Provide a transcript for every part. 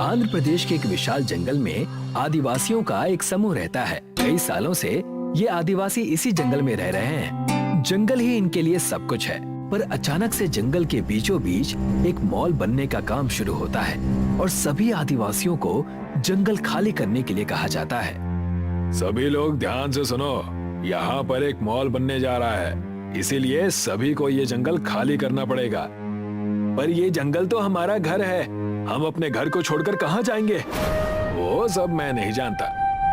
आंध्र प्रदेश के एक विशाल जंगल में आदिवासियों का एक समूह रहता है। कई सालों से ये आदिवासी इसी जंगल में रह रहे हैं। जंगल ही इनके लिए सब कुछ है। पर अचानक से जंगल के बीचों बीच एक मॉल बनने का काम शुरू होता है और सभी आदिवासियों को जंगल खाली करने के लिए कहा जाता है। सभी लोग ध्यान से सुनो, यहाँ पर एक मॉल बनने जा रहा है, इसीलिए सभी को ये जंगल खाली करना पड़ेगा। पर ये जंगल तो हमारा घर है, हम अपने घर को छोड़कर कहाँ जाएंगे? वो सब मैं नहीं जानता,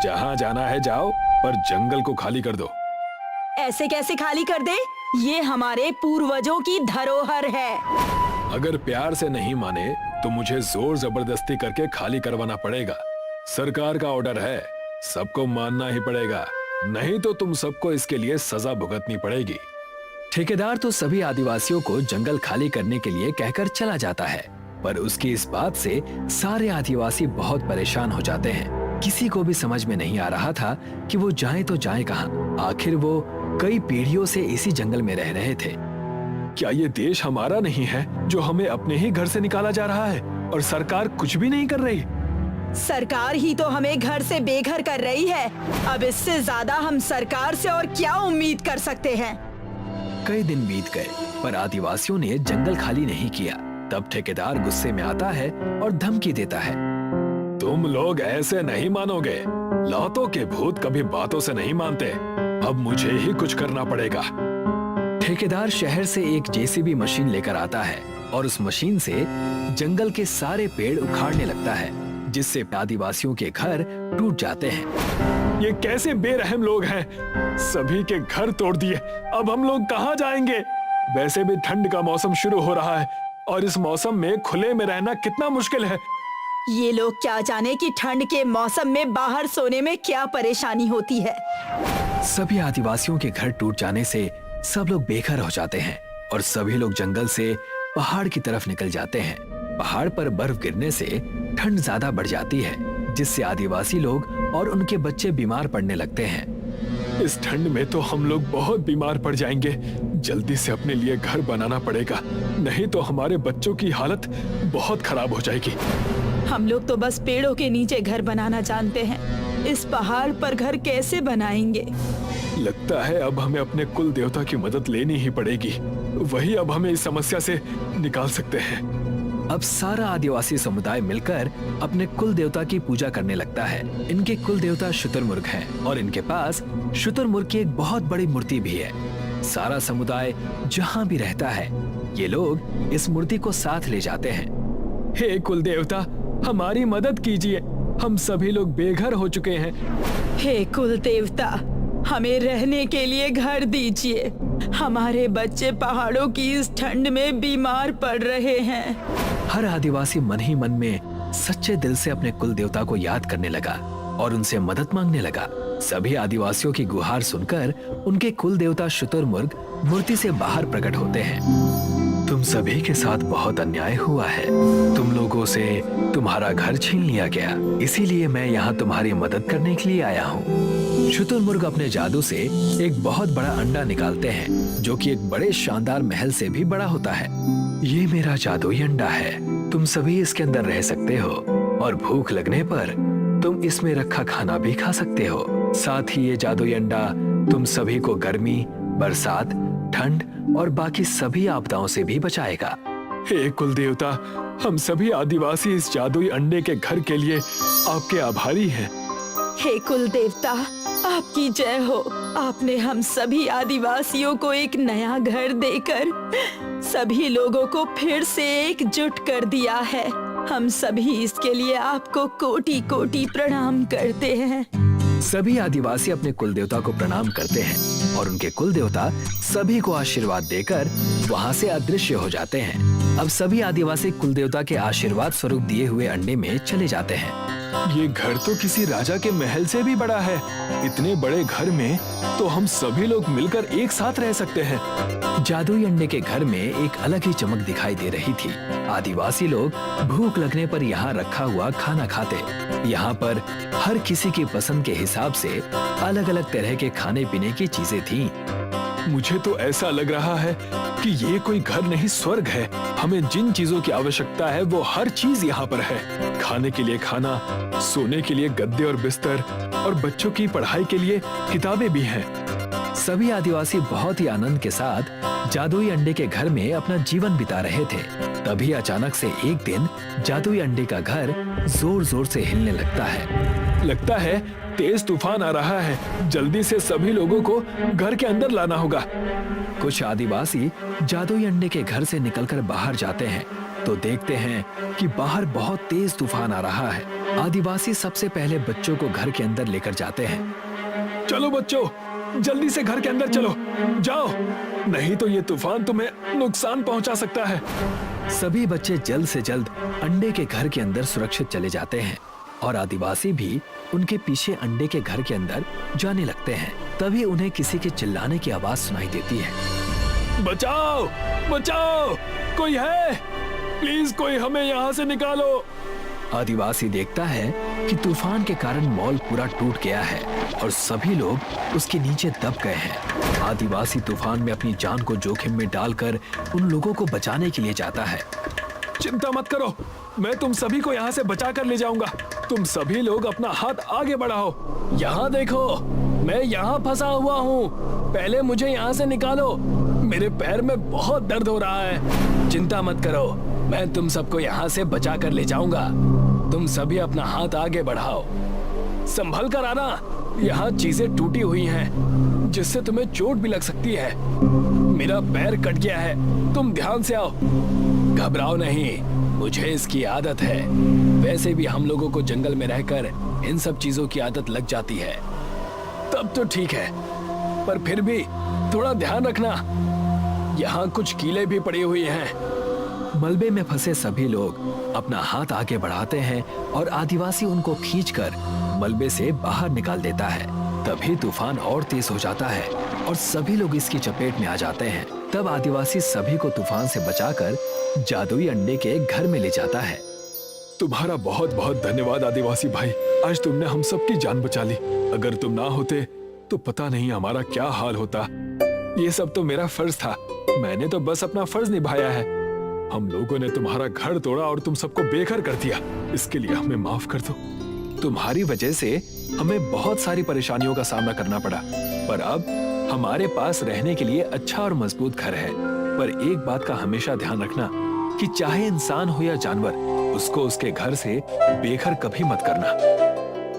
जहाँ जाना है जाओ, पर जंगल को खाली कर दो। ऐसे कैसे खाली कर दे? ये हमारे पूर्वजों की धरोहर है। अगर प्यार से नहीं माने तो मुझे जोर जबरदस्ती करके खाली करवाना पड़ेगा। सरकार का ऑर्डर है, सबको मानना ही पड़ेगा, नहीं तो तुम सबको इसके लिए सजा भुगतनी पड़ेगी। ठेकेदार तो सभी आदिवासियों को जंगल खाली करने के लिए कहकर चला जाता है, पर उसकी इस बात से सारे आदिवासी बहुत परेशान हो जाते हैं। किसी को भी समझ में नहीं आ रहा था कि वो जाएं तो जाएं कहां। आखिर वो कई पीढ़ियों से इसी जंगल में रह रहे थे। क्या ये देश हमारा नहीं है जो हमें अपने ही घर से निकाला जा रहा है और सरकार कुछ भी नहीं कर रही? सरकार ही तो हमें घर से बेघर कर रही है। अब इससे ज्यादा हम सरकार से और क्या उम्मीद कर सकते हैं? कई दिन बीत गए पर आदिवासियों ने जंगल खाली नहीं किया। तब ठेकेदार गुस्से में आता है और धमकी देता है, तुम लोग ऐसे नहीं मानोगे। लातों के भूत कभी बातों से नहीं मानते, अब मुझे ही कुछ करना पड़ेगा। ठेकेदार शहर से एक जेसीबी मशीन लेकर आता है और उस मशीन से जंगल के सारे पेड़ उखाड़ने लगता है, जिससे आदिवासियों के घर टूट जाते हैं। ये कैसे बेरहम लोग हैं, सभी के घर तोड़ दिए, अब हम लोग कहाँ जाएंगे? वैसे भी ठंड का मौसम शुरू हो रहा है और इस मौसम में खुले में रहना कितना मुश्किल है। ये लोग क्या जाने कि ठंड के मौसम में बाहर सोने में क्या परेशानी होती है। सभी आदिवासियों के घर टूट जाने से सब लोग बेघर हो जाते हैं और सभी लोग जंगल से पहाड़ की तरफ निकल जाते हैं। पहाड़ पर बर्फ गिरने से ठंड ज्यादा बढ़ जाती है, जिससे आदिवासी लोग और उनके बच्चे बीमार पड़ने लगते हैं। इस ठंड में तो हम लोग बहुत बीमार पड़ जाएंगे। जल्दी से अपने लिए घर बनाना पड़ेगा, नहीं तो हमारे बच्चों की हालत बहुत खराब हो जाएगी। हम लोग तो बस पेड़ों के नीचे घर बनाना जानते हैं, इस पहाड़ पर घर कैसे बनाएंगे? लगता है अब हमें अपने कुल देवता की मदद लेनी ही पड़ेगी, वही अब हमें इस समस्या से निकाल सकते हैं। अब सारा आदिवासी समुदाय मिलकर अपने कुल देवता की पूजा करने लगता है। इनके कुल देवता शुतुरमुर्ग हैं और इनके पास शुतुरमुर्ग की एक बहुत बड़ी मूर्ति भी है। सारा समुदाय जहाँ भी रहता है, ये लोग इस मूर्ति को साथ ले जाते हैं। हे कुल देवता, हमारी मदद कीजिए, हम सभी लोग बेघर हो चुके हैं। हे कुल देवता, हमें रहने के लिए घर दीजिए, हमारे बच्चे पहाड़ों की इस ठंड में बीमार पड़ रहे हैं। हर आदिवासी मन ही मन में सच्चे दिल से अपने कुल देवता को याद करने लगा और उनसे मदद मांगने लगा। सभी आदिवासियों की गुहार सुनकर उनके कुल देवता शुतुरमुर्ग मूर्ति से बाहर प्रकट होते हैं। तुम सभी के साथ बहुत अन्याय हुआ है, तुम लोगों से तुम्हारा घर छीन लिया गया, इसीलिए मैं यहाँ तुम्हारी मदद करने के लिए आया हूँ। शुतुरमुर्ग अपने जादू से एक बहुत बड़ा अंडा निकालते हैं, जो कि एक बड़े शानदार महल से भी बड़ा होता है। ये मेरा जादुई अंडा है, तुम सभी इसके अंदर रह सकते हो और भूख लगने पर तुम इसमें रखा खाना भी खा सकते हो। साथ ही ये जादुई अंडा तुम सभी को गर्मी, बरसात, ठंड और बाकी सभी आपदाओं से भी बचाएगा। हे कुल देवता, हम सभी आदिवासी इस जादुई अंडे के घर के लिए आपके आभारी हैं। हे कुल देवता, आपकी जय हो। आपने हम सभी आदिवासियों को एक नया घर देकर सभी लोगों को फिर से एकजुट कर दिया है। हम सभी इसके लिए आपको कोटि कोटि प्रणाम करते हैं। सभी आदिवासी अपने कुल देवता को प्रणाम करते हैं और उनके कुल देवता सभी को आशीर्वाद देकर वहां से अदृश्य हो जाते हैं। अब सभी आदिवासी कुल देवता के आशीर्वाद स्वरूप दिए हुए अंडे में चले जाते हैं। ये घर तो किसी राजा के महल से भी बड़ा है। इतने बड़े घर में तो हम सभी लोग मिलकर एक साथ रह सकते हैं। जादुई अंडे के घर में एक अलग ही चमक दिखाई दे रही थी। आदिवासी लोग भूख लगने पर यहाँ रखा हुआ खाना खाते। यहाँ पर हर किसी की पसंद के हिसाब से अलग अलग तरह के खाने पीने की चीजें थीं। मुझे तो ऐसा लग रहा है कि ये कोई घर नहीं स्वर्ग है। हमें जिन चीजों की आवश्यकता है वो हर चीज यहाँ पर है। खाने के लिए खाना, सोने के लिए गद्दे और बिस्तर, और बच्चों की पढ़ाई के लिए किताबें भी हैं। सभी आदिवासी बहुत ही आनंद के साथ जादुई अंडे के घर में अपना जीवन बिता रहे थे। तभी अचानक से एक दिन जादुई अंडे का घर जोर जोर से हिलने लगता है तेज तूफान आ रहा है। जल्दी से सभी लोगों को घर के अंदर लाना होगा। कुछ आदिवासी जादुई अंडे के घर से निकलकर बाहर जाते हैं तो देखते हैं कि बाहर बहुत तेज तूफान आ रहा है। आदिवासी सबसे पहले बच्चों को घर के अंदर लेकर जाते हैं। चलो बच्चों, जल्दी से घर के अंदर चलो, जाओ, नहीं तो ये तूफान तुम्हें नुकसान पहुंचा सकता है। सभी बच्चे जल्द से जल्द अंडे के घर के अंदर सुरक्षित चले जाते हैं और आदिवासी भी उनके पीछे अंडे के घर के अंदर जाने लगते हैं। तभी उन्हें किसी के चिल्लाने की आवाज सुनाई देती है। बचाओ, बचाओ, कोई है? प्लीज कोई हमें यहाँ से निकालो। आदिवासी देखता है कि तूफान के कारण मॉल पूरा टूट गया है और सभी लोग उसके नीचे दब गए हैं। आदिवासी तूफान में अपनी जान को जोखिम में डालकर उन लोगों को बचाने के लिए जाता है। चिंता मत करो, मैं तुम सभी को यहाँ से बचा कर ले जाऊंगा। तुम सभी लोग अपना हाथ आगे बढ़ाओ। यहाँ देखो, मैं यहाँ फंसा हुआ हूँ, पहले मुझे यहाँ से निकालो। मेरे पैर में बहुत दर्द हो रहा है। चिंता मत करो, मैं तुम सबको यहाँ से बचा कर ले जाऊंगा। तुम सभी अपना हाथ आगे बढ़ाओ। संभल कर आना, यहाँ चीजें टूटी हुई हैं, जिससे तुम्हें चोट भी लग सकती है। मेरा पैर कट गया है, तुम ध्यान से आओ। घबराओ नहीं, मुझे इसकी आदत है। वैसे भी हम लोगों को जंगल में रहकर इन सब चीजों की आदत लग जाती है। तब तो ठीक है, पर फिर भी थोड़ा ध्यान रखना, यहाँ कुछ कीलें भी पड़ी हुई हैं। मलबे में फंसे सभी लोग अपना हाथ आगे बढ़ाते हैं और आदिवासी उनको खींचकर मलबे से बाहर निकाल देता है। तभी तूफान और तेज हो जाता है और सभी लोग इसकी चपेट में आ जाते हैं। तब आदिवासी सभी को तूफान से बचाकर जादुई अंडे के घर में ले जाता है। तुम्हारा बहुत बहुत धन्यवाद आदिवासी भाई, आज तुमने हम सबकी जान बचा ली। अगर तुम ना होते तो पता नहीं हमारा क्या हाल होता। ये सब तो मेरा फर्ज था, मैंने तो बस अपना फर्ज निभाया है। हम लोगों ने तुम्हारा घर तोड़ा और तुम सबको बेघर कर दिया, इसके लिए हमें माफ कर दो। तुम्हारी वजह से हमें बहुत सारी परेशानियों का सामना करना पड़ा, पर अब हमारे पास रहने के लिए अच्छा और मजबूत घर है। पर एक बात का हमेशा ध्यान रखना कि चाहे इंसान हो या जानवर, उसको उसके घर से बेघर कभी मत करना।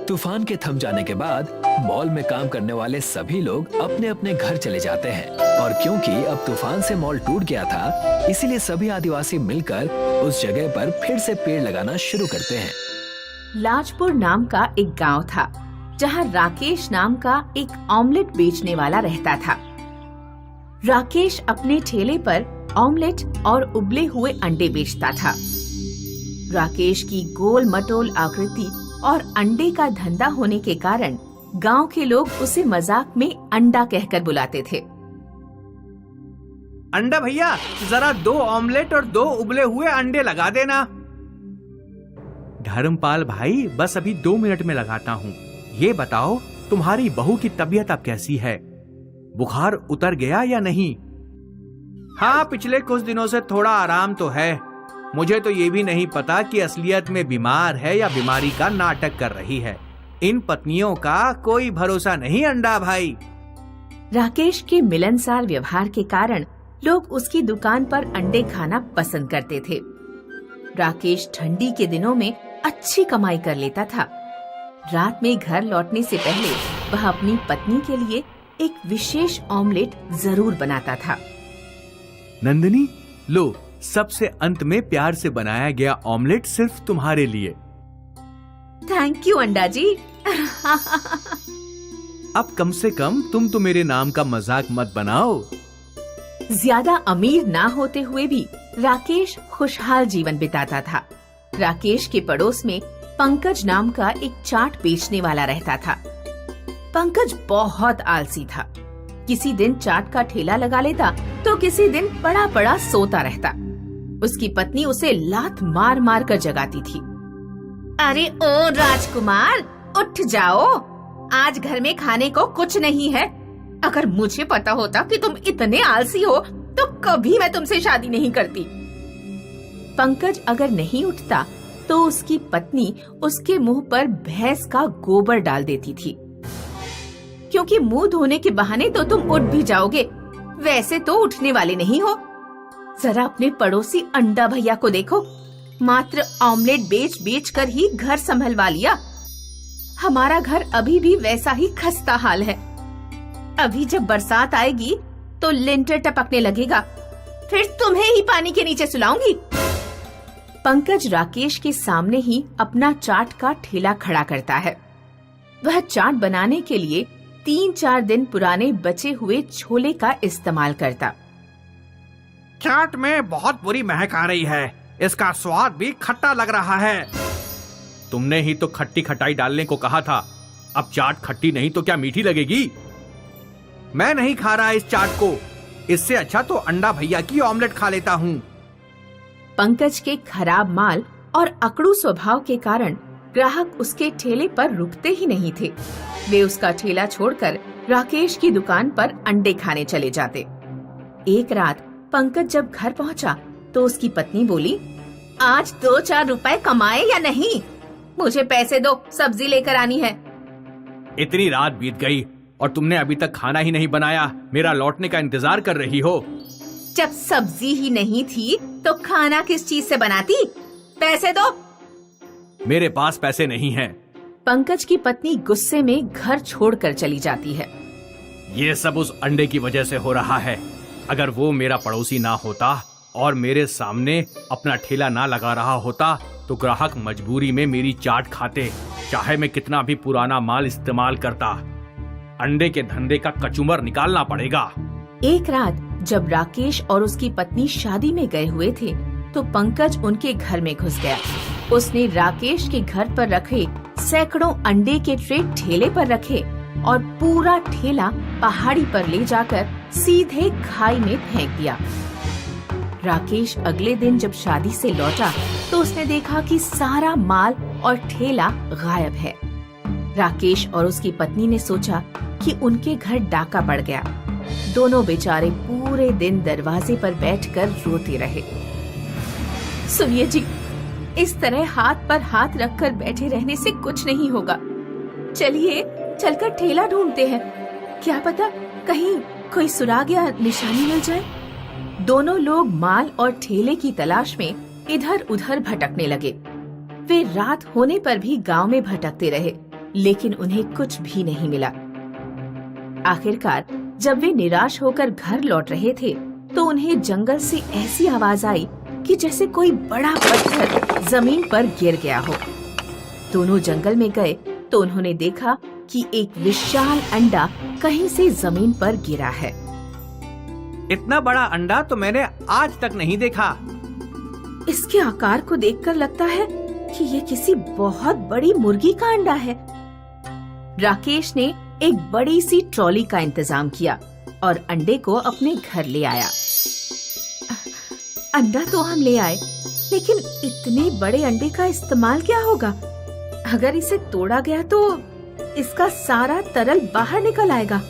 तूफान के थम जाने के बाद मॉल में काम करने वाले सभी लोग अपने अपने घर चले जाते हैं और क्योंकि अब तूफान से मॉल टूट गया था, इसीलिए सभी आदिवासी मिलकर उस जगह पर फिर से पेड़ लगाना शुरू करते हैं। लाजपुर नाम का एक गांव था, जहां राकेश नाम का एक ऑमलेट बेचने वाला रहता था। राकेश अपने ठेले पर ऑमलेट और उबले हुए अंडे बेचता था। राकेश की गोल मटोल आकृति और अंडे का धंधा होने के कारण गांव के लोग उसे मजाक में अंडा कहकर बुलाते थे। अंडा भैया, जरा 2 ऑमलेट और 2 उबले हुए अंडे लगा देना। धर्मपाल भाई, बस अभी 2 मिनट में लगाता हूँ। ये बताओ, तुम्हारी बहू की तबीयत अब कैसी है? बुखार उतर गया या नहीं? हाँ, पिछले कुछ दिनों से थोड़ा आराम तो है। मुझे तो ये भी नहीं पता कि असलियत में बीमार है या बीमारी का नाटक कर रही है। इन पत्नियों का कोई भरोसा नहीं अंडा भाई। राकेश के मिलनसार व्यवहार के कारण लोग उसकी दुकान पर अंडे खाना पसंद करते थे। राकेश ठंडी के दिनों में अच्छी कमाई कर लेता था। रात में घर लौटने से पहले वह अपनी पत्नी के लिए एक विशेष ऑमलेट जरूर बनाता था। नंदिनी, लो, सबसे अंत में प्यार से बनाया गया ऑमलेट सिर्फ तुम्हारे लिए। थैंक यू अंडा जी। अब कम से कम तुम तो मेरे नाम का मजाक मत बनाओ। ज्यादा अमीर ना होते हुए भी राकेश खुशहाल जीवन बिताता था। राकेश के पड़ोस में पंकज नाम का एक चाट बेचने वाला रहता था। पंकज बहुत आलसी था। किसी दिन चाट का ठेला लगा लेता तो किसी दिन पड़ा पड़ा सोता रहता। उसकी पत्नी उसे लात मार मार कर जगाती थी। अरे ओ राजकुमार, उठ जाओ, आज घर में खाने को कुछ नहीं है। अगर मुझे पता होता कि तुम इतने आलसी हो तो कभी मैं तुमसे शादी नहीं करती। पंकज अगर नहीं उठता तो उसकी पत्नी उसके मुंह पर भैंस का गोबर डाल देती थी, क्योंकि मुंह धोने के बहाने तो तुम उठ भी जाओगे, वैसे तो उठने वाले नहीं हो। जरा अपने पड़ोसी अंडा भैया को देखो, मात्र ऑमलेट बेच बेच कर ही घर संभलवा लिया। हमारा घर अभी भी वैसा ही खस्ता हाल है। अभी जब बरसात आएगी तो लिंटर टपकने लगेगा, फिर तुम्हें ही पानी के नीचे सुलाऊंगी। पंकज राकेश के सामने ही अपना चाट का ठेला खड़ा करता है। वह चाट बनाने के लिए 3-4 दिन पुराने बचे हुए छोले का इस्तेमाल करता। चाट में बहुत बुरी महक आ रही है, इसका स्वाद भी खट्टा लग रहा है। तुमने ही तो खट्टी खटाई डालने को कहा था, अब चाट खट्टी नहीं तो क्या मीठी लगेगी? मैं नहीं खा रहा इस चाट को, इससे अच्छा तो अंडा भैया की ऑमलेट खा लेता हूँ। पंकज के खराब माल और अकड़ू स्वभाव के कारण ग्राहक उसके ठेले पर रुकते ही नहीं थे। वे उसका ठेला छोड़कर राकेश की दुकान पर अंडे खाने चले जाते। एक रात पंकज जब घर पहुंचा तो उसकी पत्नी बोली, आज 2-4 रुपए कमाए या नहीं? मुझे पैसे दो, सब्जी लेकर आनी है। इतनी रात बीत गई और तुमने अभी तक खाना ही नहीं बनाया, मेरा लौटने का इंतजार कर रही हो। जब सब्जी ही नहीं थी तो खाना किस चीज से बनाती? पैसे दो। मेरे पास पैसे नहीं हैं। पंकज की पत्नी गुस्से में घर छोड़कर चली जाती है। ये सब उस अंडे की वजह से हो रहा है। अगर वो मेरा पड़ोसी ना होता और मेरे सामने अपना ठेला ना लगा रहा होता तो ग्राहक मजबूरी में मेरी चाट खाते, चाहे मैं कितना भी पुराना माल इस्तेमाल करता। अंडे के धंधे का कचूमर निकालना पड़ेगा। एक रात जब राकेश और उसकी पत्नी शादी में गए हुए थे तो पंकज उनके घर में घुस गया। उसने राकेश के घर पर रखे सैकड़ों अंडे के ट्रे ठेले पर रखे और पूरा ठेला पहाड़ी पर ले जाकर सीधे खाई में फेंक दिया। राकेश अगले दिन जब शादी से लौटा तो उसने देखा कि सारा माल और ठेला गायब है। राकेश और उसकी पत्नी ने सोचा कि उनके घर डाका पड़ गया। दोनों बेचारे पूरे दिन दरवाजे पर बैठकर रोते रहे। सुनिए जी, इस तरह हाथ पर हाथ रखकर बैठे रहने से कुछ नहीं होगा। चलिए चलकर ठेला ढूंढते हैं, क्या पता कहीं कोई सुराग या निशानी मिल जाए। दोनों लोग माल और ठेले की तलाश में इधर उधर भटकने लगे। वे रात होने पर भी गांव में भटकते रहे, लेकिन उन्हें कुछ भी नहीं मिला। आखिरकार जब वे निराश होकर घर लौट रहे थे तो उन्हें जंगल से ऐसी आवाज आई कि जैसे कोई बड़ा पत्थर जमीन पर गिर गया हो। दोनों जंगल में गए तो उन्होंने देखा कि एक विशाल अंडा कहीं से जमीन पर गिरा है। इतना बड़ा अंडा तो मैंने आज तक नहीं देखा। इसके आकार को देखकर लगता है कि ये किसी बहुत बड़ी मुर्गी का अंडा है। राकेश ने एक बड़ी सी ट्रॉली का इंतजाम किया और अंडे को अपने घर ले आया। अंडा तो हम ले आए, लेकिन इतने बड़े अंडे का इस्तेमाल क्या होगा? अगर इसे तोड़ा गया तो इसका सारा तरल बाहर निकल आएगा।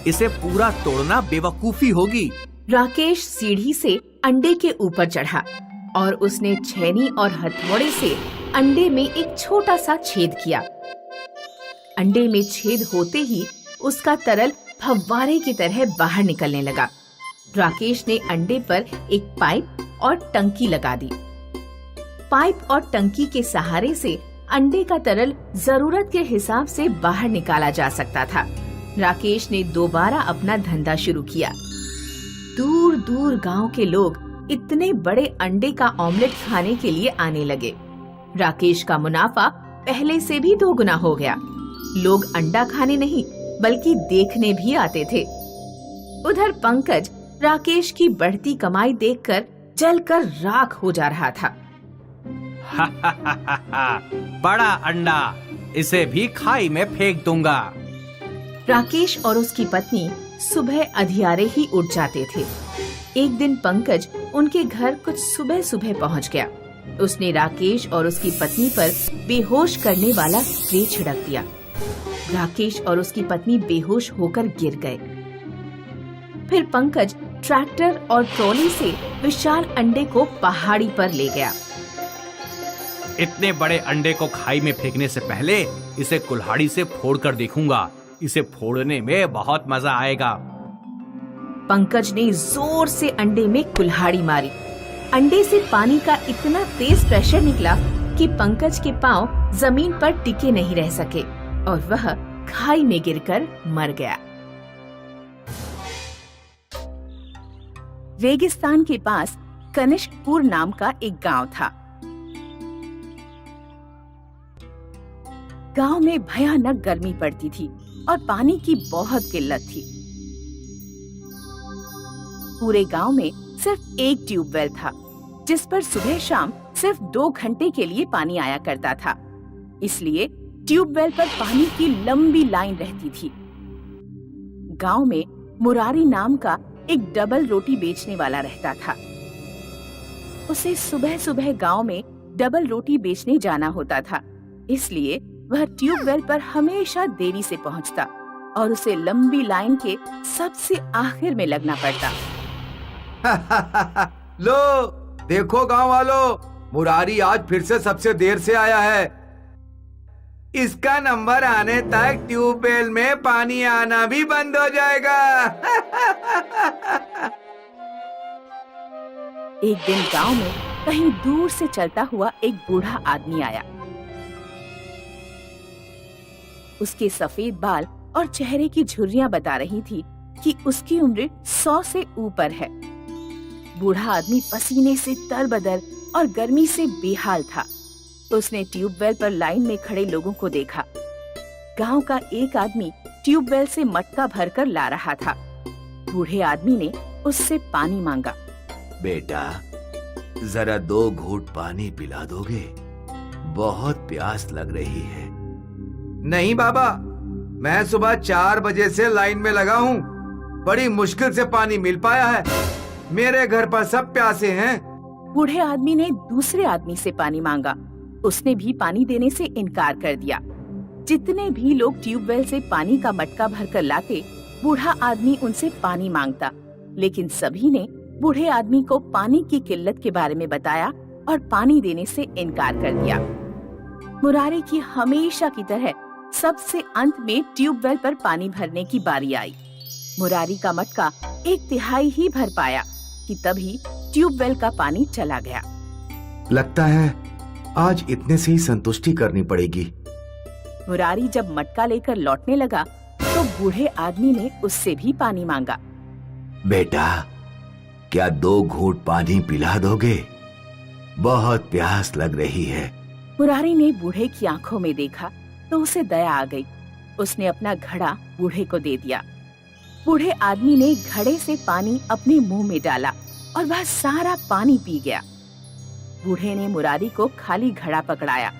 इसे पूरा तोड़ना बेवकूफी होगी। राकेश सीढ़ी से अंडे के ऊपर चढ़ा और उसने छेनी और हथौड़े से अंडे में एक छोटा सा छेद किया। अंडे में छेद होते ही उसका तरल फव्वारे की तरह बाहर निकलने लगा। राकेश ने अंडे पर एक पाइप और टंकी लगा दी। पाइप और टंकी के सहारे से अंडे का तरल जरूरत के हिसाब से बाहर निकाला जा सकता था। राकेश ने दोबारा अपना धंधा शुरू किया। दूर दूर गांव के लोग इतने बड़े अंडे का ऑमलेट खाने के लिए आने लगे। राकेश का मुनाफा पहले से भी 2 गुना हो गया। लोग अंडा खाने नहीं बल्कि देखने भी आते थे। उधर पंकज राकेश की बढ़ती कमाई देखकर जलकर राख हो जा रहा था। बड़ा अंडा, इसे भी खाई में फेंक दूंगा। राकेश और उसकी पत्नी सुबह अधियारे ही उठ जाते थे। एक दिन पंकज उनके घर कुछ सुबह सुबह पहुंच गया। उसने राकेश और उसकी पत्नी पर बेहोश करने वाला स्प्रे छिड़क दिया। राकेश और उसकी पत्नी बेहोश होकर गिर गए। फिर पंकज ट्रैक्टर और ट्रॉली से विशाल अंडे को पहाड़ी पर ले गया। इतने बड़े अंडे को खाई में फेंकने से पहले इसे कुल्हाड़ी से फोड़कर देखूंगा। इसे फोड़ने में बहुत मजा आएगा। पंकज ने जोर से अंडे में कुल्हाड़ी मारी। अंडे से पानी का इतना तेज प्रेशर निकला कि पंकज के पांव जमीन पर टिके नहीं रह सके और वह खाई में गिरकर मर गया। रेगिस्तान के पास कनिष्कपुर नाम का एक गांव था। गांव में भयानक गर्मी पड़ती थी और पानी की बहुत किल्लत थी। पूरे गांव में सिर्फ एक ट्यूबवेल था, जिस पर सुबह शाम सिर्फ 2 घंटे के लिए पानी आया करता था। इसलिए ट्यूबवेल पर पानी की लंबी लाइन रहती थी। गांव में मुरारी नाम का एक डबल रोटी बेचने वाला रहता था। उसे सुबह सुबह गांव में डबल रोटी बेचने जाना होता था, इसलिए वह ट्यूबवेल पर हमेशा देरी से पहुंचता और उसे लंबी लाइन के सबसे आखिर में लगना पड़ता। लो देखो गांव वालों, मुरारी आज फिर से सबसे देर से आया है। इसका नंबर आने तक ट्यूबवेल में पानी आना भी बंद हो जाएगा। एक दिन गांव में कहीं दूर से चलता हुआ एक बूढ़ा आदमी आया। उसके सफेद बाल और चेहरे की झुर्रियां बता रही थी कि उसकी उम्र 100 से ऊपर है। बूढ़ा आदमी पसीने से तरबतर और गर्मी से बेहाल था। उसने ट्यूबवेल पर लाइन में खड़े लोगों को देखा। गांव का एक आदमी ट्यूबवेल से मटका भरकर ला रहा था। बूढ़े आदमी ने उससे पानी मांगा। बेटा, जरा 2 घूंट पानी पिला दोगे? बहुत प्यास लग रही है। नहीं बाबा, मैं सुबह 4 बजे से लाइन में लगा हूँ। बड़ी मुश्किल से पानी मिल पाया है। मेरे घर पर सब प्यासे हैं। बूढ़े आदमी ने दूसरे आदमी से पानी मांगा। उसने भी पानी देने से इनकार कर दिया। जितने भी लोग ट्यूबवेल से पानी का मटका भरकर लाते, बूढ़ा आदमी उनसे पानी मांगता, लेकिन सभी ने बूढ़े आदमी को पानी की किल्लत के बारे में बताया और पानी देने से इनकार कर दिया। मुरारी की हमेशा की तरह सबसे अंत में ट्यूबवेल पर पानी भरने की बारी आई। मुरारी का मटका 1/3 ही भर पाया कि तभी ट्यूबवेल का पानी चला गया। लगता है आज इतने से ही संतुष्टि करनी पड़ेगी। मुरारी जब मटका लेकर लौटने लगा तो बूढ़े आदमी ने उससे भी पानी मांगा। बेटा, क्या 2 घूंट पानी पिला दोगे? बहुत प्यास लग रही है। मुरारी ने बूढ़े की आंखों में देखा तो उसे दया आ गई। उसने अपना घड़ा बूढ़े को दे दिया। बूढ़े आदमी ने घड़े से पानी अपने मुंह में डाला और वह सारा पानी पी गया। बूढ़े ने मुरारी को खाली घड़ा पकड़ाया,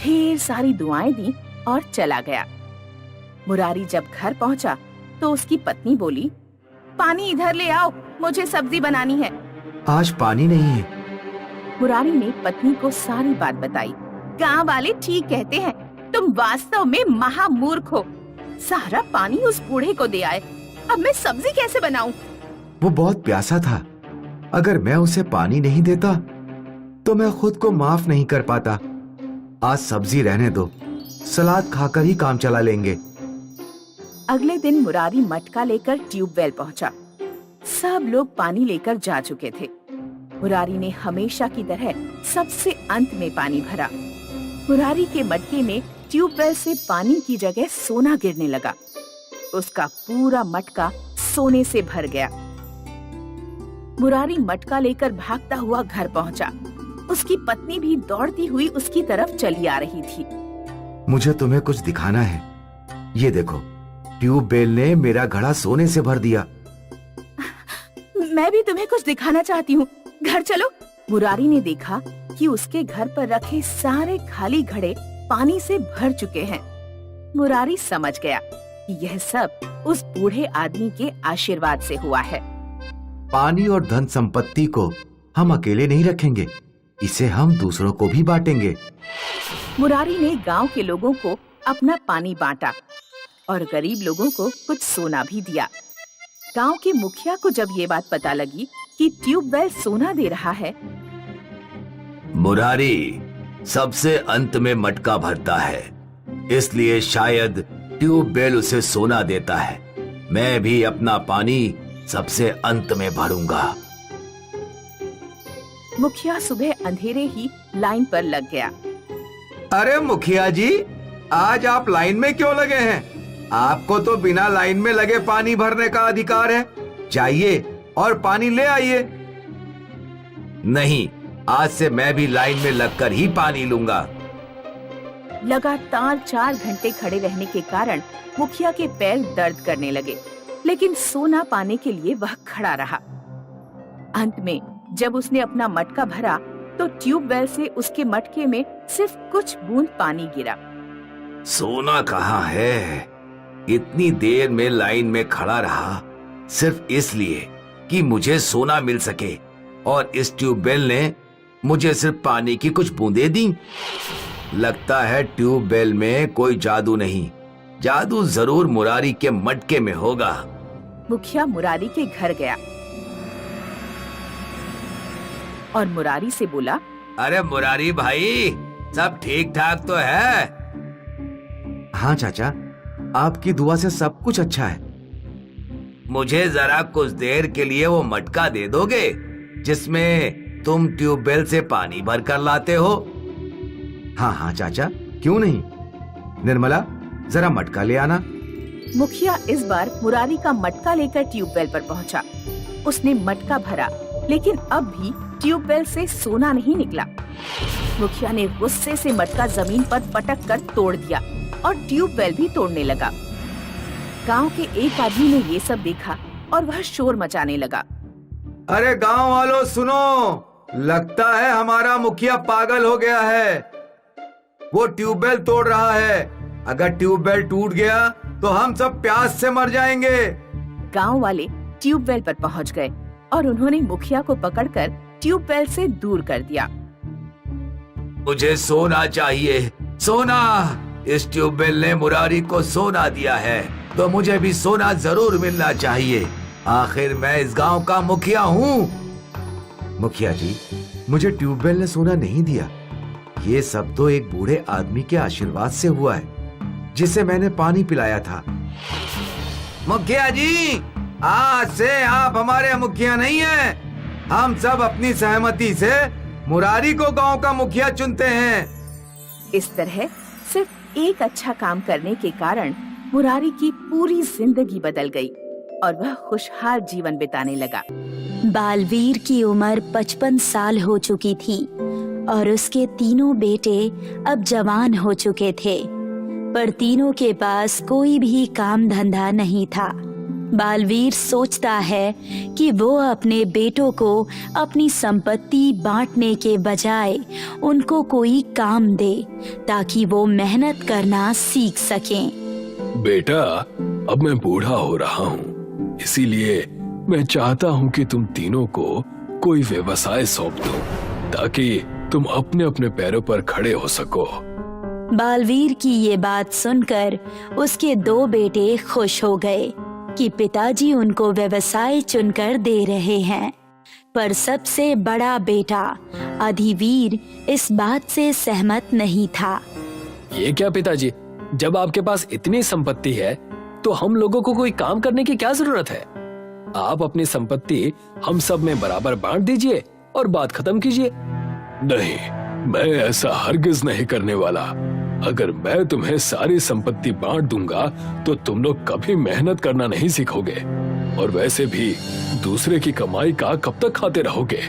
ढेर सारी दुआएं दी और चला गया। मुरारी जब घर पहुंचा तो उसकी पत्नी बोली, पानी इधर ले आओ, मुझे सब्जी बनानी है। आज पानी नहीं है। मुरारी ने पत्नी को सारी बात बताई। गांव वाले ठीक कहते हैं, तुम वास्तव में महामूर्ख हो। सारा पानी उस बूढ़े को दे आए, अब मैं सब्जी कैसे बनाऊं? वो बहुत प्यासा था। अगर मैं उसे पानी नहीं देता तो मैं खुद को माफ नहीं कर पाता। आज सब्जी रहने दो, सलाद खाकर ही काम चला लेंगे। अगले दिन मुरारी मटका लेकर ट्यूबवेल पहुंचा। सब लोग पानी लेकर जा चुके थे। मुरारी ने हमेशा की तरह सबसे अंत में पानी भरा। मुरारी के मटके में ट्यूबवेल से पानी की जगह सोना गिरने लगा। उसका पूरा मटका सोने से भर गया। मुरारी मटका लेकर भागता हुआ घर पहुंचा। उसकी पत्नी भी दौड़ती हुई उसकी तरफ चली आ रही थी। मुझे तुम्हें कुछ दिखाना है। ये देखो, ट्यूबवेल ने मेरा घड़ा सोने से भर दिया। मैं भी तुम्हें कुछ दिखाना चाहती हूँ, घर चलो। मुरारी ने देखा कि उसके घर पर रखे सारे खाली घड़े पानी से भर चुके हैं। मुरारी समझ गया कि यह सब उस बूढ़े आदमी के आशीर्वाद से हुआ है। पानी और धन संपत्ति को हम अकेले नहीं रखेंगे, इसे हम दूसरों को भी बांटेंगे। मुरारी ने गांव के लोगों को अपना पानी बांटा और गरीब लोगों को कुछ सोना भी दिया। गांव के मुखिया को जब ये बात पता लगी कि ट्यूबवेल सोना दे रहा है, मुरारी सबसे अंत में मटका भरता है, इसलिए शायद ट्यूबवेल उसे सोना देता है। मैं भी अपना पानी सबसे अंत में भरूंगा। मुखिया सुबह अंधेरे ही लाइन पर लग गया। अरे मुखिया जी, आज आप लाइन में क्यों लगे हैं? आपको तो बिना लाइन में लगे पानी भरने का अधिकार है। जाइए और पानी ले आइए। नहीं, आज से मैं भी लाइन में लगकर ही पानी लूंगा। लगातार 4 घंटे खड़े रहने के कारण मुखिया के पैर दर्द करने लगे, लेकिन सोना पाने के लिए वह खड़ा रहा। अंत में जब उसने अपना मटका भरा तो ट्यूबवेल से उसके मटके में सिर्फ कुछ बूंद पानी गिरा। सोना कहाँ है? इतनी देर में लाइन में खड़ा रहा सिर्फ इसलिए कि मुझे सोना मिल सके, और इस ट्यूबवेल ने मुझे सिर्फ पानी की कुछ बूंदें दी। लगता है ट्यूबवेल में कोई जादू नहीं, जादू जरूर मुरारी के मटके में होगा। मुखिया मुरारी के घर गया और मुरारी से बोला, अरे मुरारी भाई, सब ठीक ठाक तो है? हाँ चाचा, आपकी दुआ से सब कुछ अच्छा है। मुझे जरा कुछ देर के लिए वो मटका दे दोगे जिसमें तुम ट्यूबवेल से पानी भर कर लाते हो? हाँ हाँ चाचा, क्यों नहीं। निर्मला, जरा मटका ले आना। मुखिया इस बार मुरारी का मटका लेकर ट्यूबवेल पर पहुंचा। उसने मटका भरा, लेकिन अब भी ट्यूबवेल से सोना नहीं निकला। मुखिया ने गुस्से से मटका जमीन पर पटक कर तोड़ दिया और ट्यूबवेल भी तोड़ने लगा। गांव के एक आदमी ने ये सब देखा और वह शोर मचाने लगा। अरे गांव वालों सुनो, लगता है हमारा मुखिया पागल हो गया है। वो ट्यूबवेल तोड़ रहा है। अगर ट्यूबवेल टूट गया तो हम सब प्यास से मर जाएंगे। गांव वाले ट्यूबवेल पर पहुंच गए और उन्होंने मुखिया को पकड़कर ट्यूबवेल से दूर कर दिया। मुझे सोना चाहिए, सोना। इस ट्यूबवेल ने मुरारी को सोना दिया है, तो मुझे भी सोना जरूर मिलना चाहिए। आखिर मैं इस गांव का मुखिया हूँ। मुखिया जी, मुझे ट्यूबवेल ने सोना नहीं दिया। ये सब तो एक बूढ़े आदमी के आशीर्वाद से हुआ है, जिसे मैंने पानी पिलाया था। मुखिया जी, आज से आप हमारे मुखिया नहीं हैं। हम सब अपनी सहमति से मुरारी को गांव का मुखिया चुनते हैं। इस तरह सिर्फ एक अच्छा काम करने के कारण मुरारी की पूरी जिंदगी बदल गई और वह खुशहाल जीवन बिताने लगा। बालवीर की उम्र 55 साल हो चुकी थी और उसके तीनों बेटे अब जवान हो चुके थे, पर तीनों के पास कोई भी काम धंधा नहीं था। बालवीर सोचता है कि वो अपने बेटों को अपनी संपत्ति बांटने के बजाय उनको कोई काम दे, ताकि वो मेहनत करना सीख सकें। बेटा, अब मैं बूढ़ा हो रहा हूँ, इसीलिए मैं चाहता हूँ कि तुम तीनों को कोई व्यवसाय सौंप दो, ताकि तुम अपने अपने पैरों पर खड़े हो सको। बालवीर की ये बात सुनकर उसके 2 बेटे खुश हो गए कि पिताजी उनको व्यवसाय चुनकर दे रहे हैं, पर सबसे बड़ा बेटा अधिवीर इस बात से सहमत नहीं था। ये क्या पिताजी, जब आपके पास इतनी संपत्ति है तो हम लोगों को कोई काम करने की क्या जरूरत है? आप अपनी संपत्ति हम सब में बराबर बांट दीजिए और बात खत्म कीजिए। नहीं, मैं ऐसा हरगिज नहीं करने वाला। अगर मैं तुम्हें सारी संपत्ति बांट दूंगा तो तुम लोग कभी मेहनत करना नहीं सीखोगे, और वैसे भी दूसरे की कमाई का कब तक खाते रहोगे?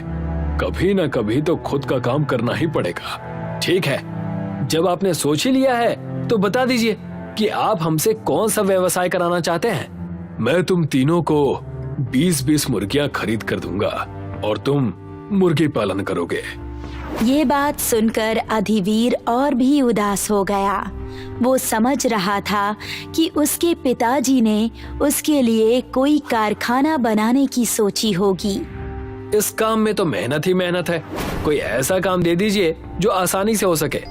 कभी ना कभी तो खुद का काम करना ही पड़ेगा। ठीक है, जब आपने सोच ही लिया है तो बता दीजिए कि आप हमसे कौन सा व्यवसाय कराना चाहते हैं। मैं तुम तीनों को 20-20 मुर्गियां खरीद कर दूंगा और तुम मुर्गी पालन करोगे। ये बात सुनकर अधिवीर और भी उदास हो गया। वो समझ रहा था कि उसके पिताजी ने उसके लिए कोई कारखाना बनाने की सोची होगी। इस काम में तो मेहनत ही मेहनत है, कोई ऐसा काम दे दीजिए जो आसानी से हो सके।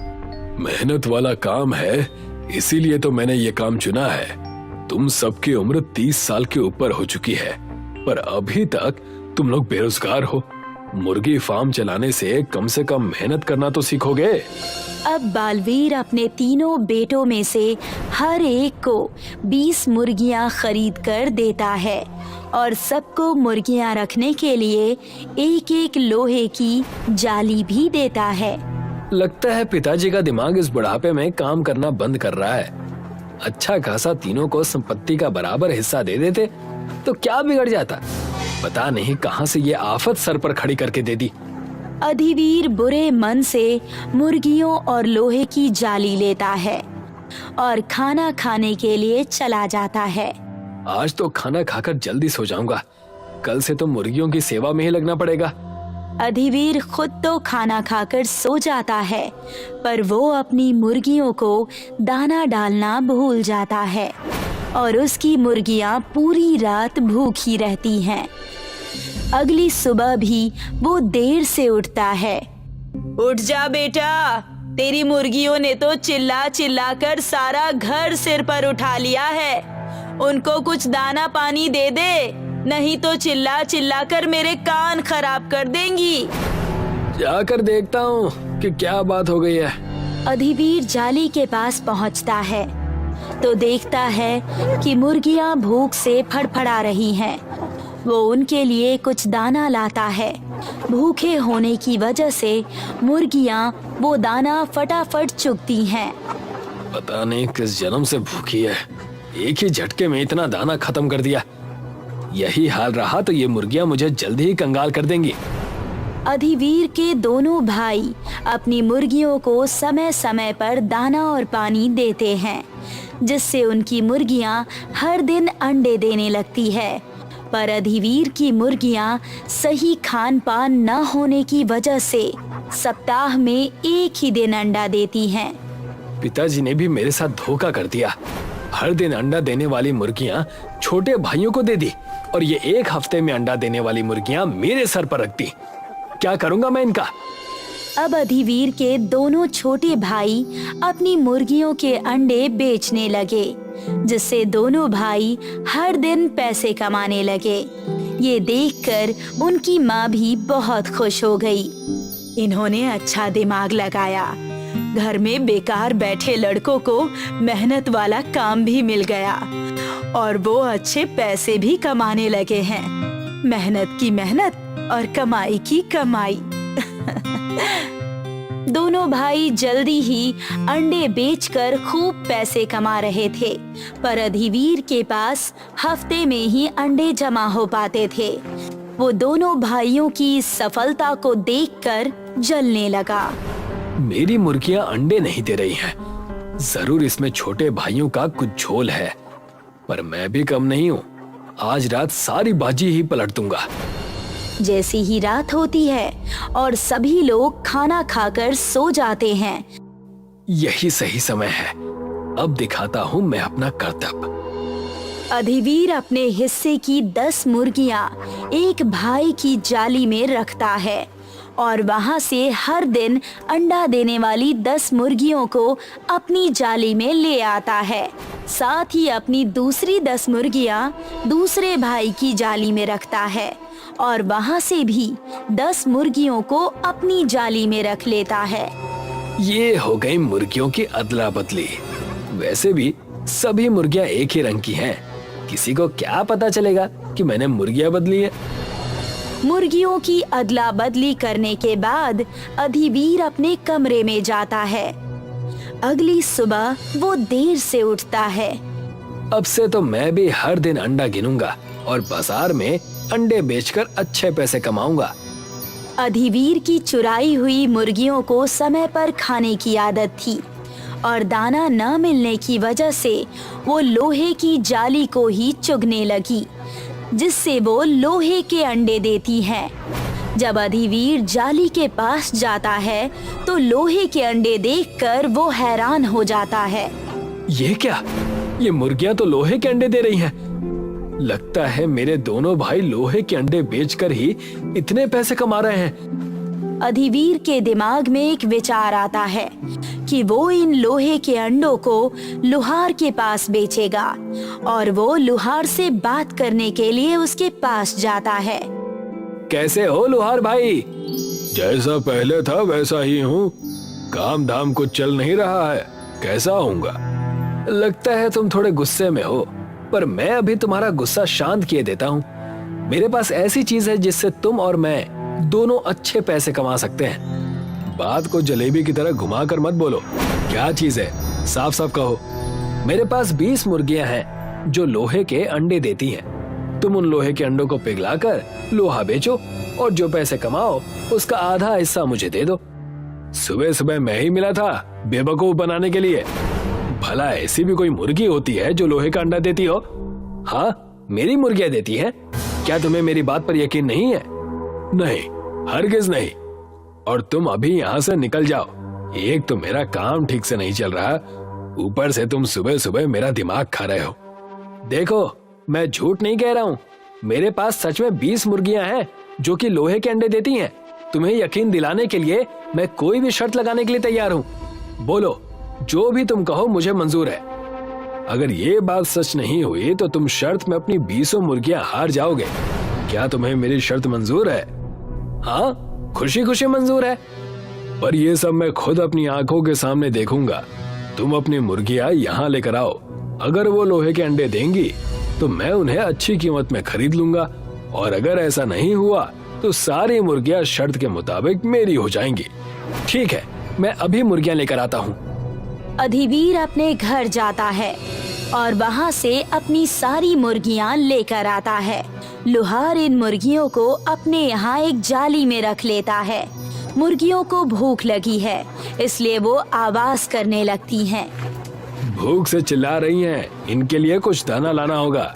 मेहनत वाला काम है, इसीलिए तो मैंने ये काम चुना है। तुम सबकी उम्र 30 साल के ऊपर हो चुकी है, पर अभी तक तुम लोग बेरोजगार हो। मुर्गी फार्म चलाने से कम मेहनत करना तो सीखोगे। अब बालवीर अपने तीनों बेटों में से हर एक को 20 मुर्गियां खरीद कर देता है और सबको मुर्गियां रखने के लिए एक एक लोहे की जाली भी देता है। लगता है पिताजी का दिमाग इस बुढ़ापे में काम करना बंद कर रहा है। अच्छा खासा तीनों को संपत्ति का बराबर हिस्सा दे देते तो क्या बिगड़ जाता। पता नहीं कहां से ये आफत सर पर खड़ी करके दे दी। अधिवीर बुरे मन से मुर्गियों और लोहे की जाली लेता है और खाना खाने के लिए चला जाता है। आज तो खाना खाकर जल्दी सो जाऊंगा, कल से तो मुर्गियों की सेवा में ही लगना पड़ेगा। अधिवीर खुद तो खाना खाकर सो जाता है, पर वो अपनी मुर्गियों को दाना डालना भूल जाता है और उसकी मुर्गियां पूरी रात भूखी रहती हैं। अगली सुबह भी वो देर से उठता है। उठ जा बेटा, तेरी मुर्गियों ने तो चिल्ला चिल्ला कर सारा घर सिर पर उठा लिया है। उनको कुछ दाना पानी दे दे, नहीं तो चिल्ला चिल्ला कर मेरे कान खराब कर देंगी। जाकर देखता हूँ कि क्या बात हो गई है। अधिवीर जाली के पास पहुँचता है तो देखता है कि मुर्गियां भूख से फड़फड़ा रही हैं। वो उनके लिए कुछ दाना लाता है। भूखे होने की वजह से मुर्गियां वो दाना फटाफट चुगती हैं। पता नहीं किस जन्म से भूखी है, एक ही झटके में इतना दाना खत्म कर दिया। यही हाल रहा तो ये मुर्गियां मुझे जल्दी ही कंगाल कर देंगी। अधिवीर के दोनों भाई अपनी मुर्गियों को समय समय पर दाना और पानी देते हैं, जिससे उनकी मुर्गियां हर दिन अंडे देने लगती है। पर अधिवीर की मुर्गियां सही खान पान न होने की वजह से सप्ताह में एक ही दिन अंडा देती हैं। पिताजी ने भी मेरे साथ धोखा कर दिया। हर दिन अंडा देने वाली मुर्गियां छोटे भाइयों को दे दी और ये एक हफ्ते में अंडा देने वाली मुर्गियां मेरे सर पर रख दी। क्या करूंगा मैं इनका? अब अधिवीर के दोनों छोटे भाई अपनी मुर्गियों के अंडे बेचने लगे, जिससे दोनों भाई हर दिन पैसे कमाने लगे। ये देखकर उनकी माँ भी बहुत खुश हो गई। इन्होंने अच्छा दिमाग लगाया। घर में बेकार बैठे लड़कों को मेहनत वाला काम भी मिल गया और वो अच्छे पैसे भी कमाने लगे हैं। मेहनत की मेहनत और कमाई की कमाई। दोनों भाई जल्दी ही अंडे बेचकर खूब पैसे कमा रहे थे, पर अधिवीर के पास हफ्ते में ही अंडे जमा हो पाते थे। वो दोनों भाइयों की सफलता को देखकर जलने लगा। मेरी मुर्गियां अंडे नहीं दे रही हैं। जरूर इसमें छोटे भाइयों का कुछ झोल है, पर मैं भी कम नहीं हूँ। आज रात सारी बाजी ही पलट दूंगा। जैसी ही रात होती है और सभी लोग खाना खाकर सो जाते हैं, यही सही समय है। अब दिखाता हूँ मैं अपना कर्तव्य। अधिवीर अपने हिस्से की 10 मुर्गियां एक भाई की जाली में रखता है और वहां से हर दिन अंडा देने वाली 10 मुर्गियों को अपनी जाली में ले आता है। साथ ही अपनी दूसरी 10 मुर्गियां दूसरे भाई की जाली में रखता है और वहां से भी 10 मुर्गियों को अपनी जाली में रख लेता है। ये हो गई मुर्गियों की अदला बदली। वैसे भी सभी मुर्गियां एक ही रंग की हैं। किसी को क्या पता चलेगा कि मैंने मुर्गियां बदली है। मुर्गियों की अदला बदली करने के बाद अधिवीर अपने कमरे में जाता है। अगली सुबह वो देर से उठता है। अब से तो मैं भी हर दिन अंडा गिनूंगा और बाजार में अंडे बेचकर अच्छे पैसे कमाऊंगा। अधिवीर की चुराई हुई मुर्गियों को समय पर खाने की आदत थी और दाना न मिलने की वजह से वो लोहे की जाली को ही चुगने लगी, जिससे वो लोहे के अंडे देती हैं। जब अधिवीर जाली के पास जाता है तो लोहे के अंडे देखकर वो हैरान हो जाता है। ये क्या? ये मुर्गियां तो लोहे के अंडे दे रही हैं। लगता है मेरे दोनों भाई लोहे के अंडे बेचकर ही इतने पैसे कमा रहे हैं। अधिवीर के दिमाग में एक विचार आता है कि वो इन लोहे के अंडों को लुहार के पास बेचेगा और वो लुहार से बात करने के लिए उसके पास जाता है। कैसे हो लुहार भाई? जैसा पहले था वैसा ही हूँ। काम धाम कुछ चल नहीं रहा है, कैसा होऊंगा? लगता है तुम थोड़े गुस्से में हो, पर मैं अभी तुम्हारा गुस्सा शांत किए देता हूँ। मेरे पास ऐसी चीज है जिससे तुम और मैं दोनों अच्छे पैसे कमा सकते हैं। बात को जलेबी की तरह घुमा कर मत बोलो। क्या चीज है, साफ साफ कहो। मेरे पास 20 मुर्गियां हैं जो लोहे के अंडे देती हैं। तुम उन लोहे के अंडों को पिघलाकर लोहा बेचो और जो पैसे कमाओ उसका आधा हिस्सा मुझे दे दो। सुबह सुबह मैं ही मिला था बेवकूफ बनाने के लिए। भला ऐसी भी कोई मुर्गी होती है जो लोहे का अंडा देती हो? हाँ, मेरी मुर्गियां देती हैं। क्या तुम्हें मेरी बात पर यकीन नहीं है? नहीं, हरगिज नहीं। और तुम अभी यहाँ से निकल जाओ। एक तो मेरा काम ठीक से नहीं चल रहा, ऊपर से तुम सुबह सुबह मेरा दिमाग खा रहे हो। देखो, मैं झूठ नहीं कह रहा हूँ। मेरे पास सच में 20 मुर्गियां हैं जो कि लोहे के अंडे देती हैं। तुम्हें यकीन दिलाने के लिए मैं कोई भी शर्त लगाने के लिए तैयार हूँ। बोलो, जो भी तुम कहो मुझे मंजूर है। अगर ये बात सच नहीं हुई तो तुम शर्त में अपनी 20 मुर्गियां हार जाओगे। क्या तुम्हें मेरी शर्त मंजूर है? हाँ, खुशी खुशी मंजूर है। पर ये सब मैं खुद अपनी आंखों के सामने देखूंगा। तुम अपनी मुर्गियां यहाँ लेकर आओ। अगर वो लोहे के अंडे देंगी तो मैं उन्हें अच्छी कीमत में खरीद लूंगा, और अगर ऐसा नहीं हुआ तो सारी मुर्गियां शर्त के मुताबिक मेरी हो जाएंगी। ठीक है, मैं अभी मुर्गियां लेकर आता हूँ। अधिवीर अपने घर जाता है और वहाँ से अपनी सारी मुर्गियाँ लेकर आता है। लुहार इन मुर्गियों को अपने यहाँ एक जाली में रख लेता है। मुर्गियों को भूख लगी है, इसलिए वो आवाज करने लगती हैं। भूख से चिल्ला रही हैं, इनके लिए कुछ दाना लाना होगा।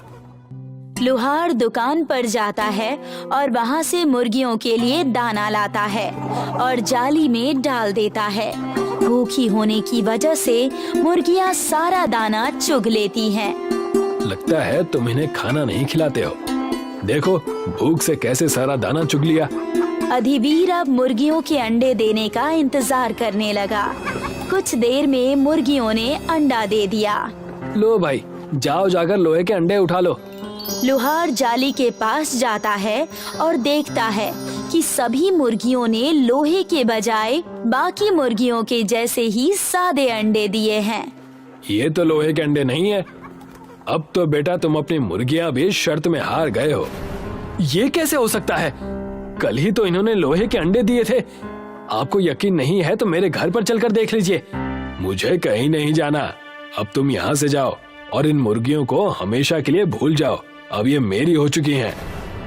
लुहार दुकान पर जाता है और वहाँ से मुर्गियों के लिए दाना लाता है और जाली में डाल देता है। भूखी होने की वजह से मुर्गियाँ सारा दाना चुग लेती हैं। लगता है तुम इन्हें खाना नहीं खिलाते हो। देखो, भूख से कैसे सारा दाना चुग लिया। अधिवीर अब मुर्गियों के अंडे देने का इंतजार करने लगा। कुछ देर में मुर्गियों ने अंडा दे दिया। लो भाई, जाओ जाकर लोहे के अंडे उठा लो। लुहार जाली के पास जाता है और देखता है कि सभी मुर्गियों ने लोहे के बजाय बाकी मुर्गियों के जैसे ही सादे अंडे दिए हैं। ये तो लोहे के अंडे नहीं है। अब तो बेटा तुम अपनी मुर्गियां भी शर्त में हार गए हो। ये कैसे हो सकता है? कल ही तो इन्होंने लोहे के अंडे दिए थे। आपको यकीन नहीं है तो मेरे घर पर चलकर देख लीजिए। मुझे कहीं नहीं जाना। अब तुम यहाँ से जाओ और इन मुर्गियों को हमेशा के लिए भूल जाओ। अब ये मेरी हो चुकी हैं।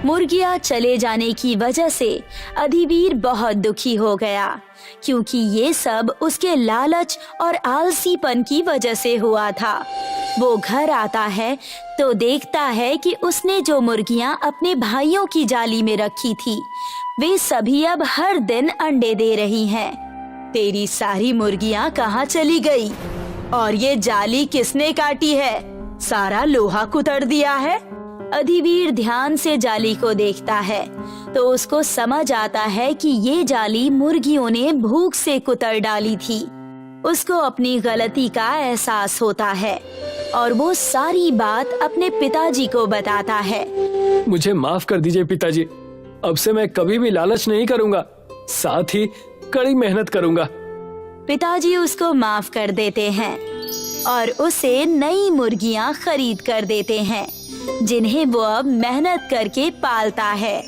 मुर्गियाँ चले जाने की वजह से अधिवीर बहुत दुखी हो गया, क्योंकि ये सब उसके लालच और आलसीपन की वजह से हुआ था। वो घर आता है तो देखता है कि उसने जो मुर्गियाँ अपने भाइयों की जाली में रखी थी, वे सभी अब हर दिन अंडे दे रही हैं। तेरी सारी मुर्गियाँ कहाँ चली गई? और ये जाली किसने काटी है? सारा लोहा कुतर दिया है। अधिवीर ध्यान से जाली को देखता है तो उसको समझ आता है कि ये जाली मुर्गियों ने भूख से कुतर डाली थी। उसको अपनी गलती का एहसास होता है और वो सारी बात अपने पिताजी को बताता है। मुझे माफ कर दीजिए पिताजी। अब से मैं कभी भी लालच नहीं करूंगा, साथ ही कड़ी मेहनत करूंगा। पिताजी उसको माफ कर देते हैं और उसे नई मुर्गियां खरीद कर देते हैं, जिन्हें वो अब मेहनत करके पालता है।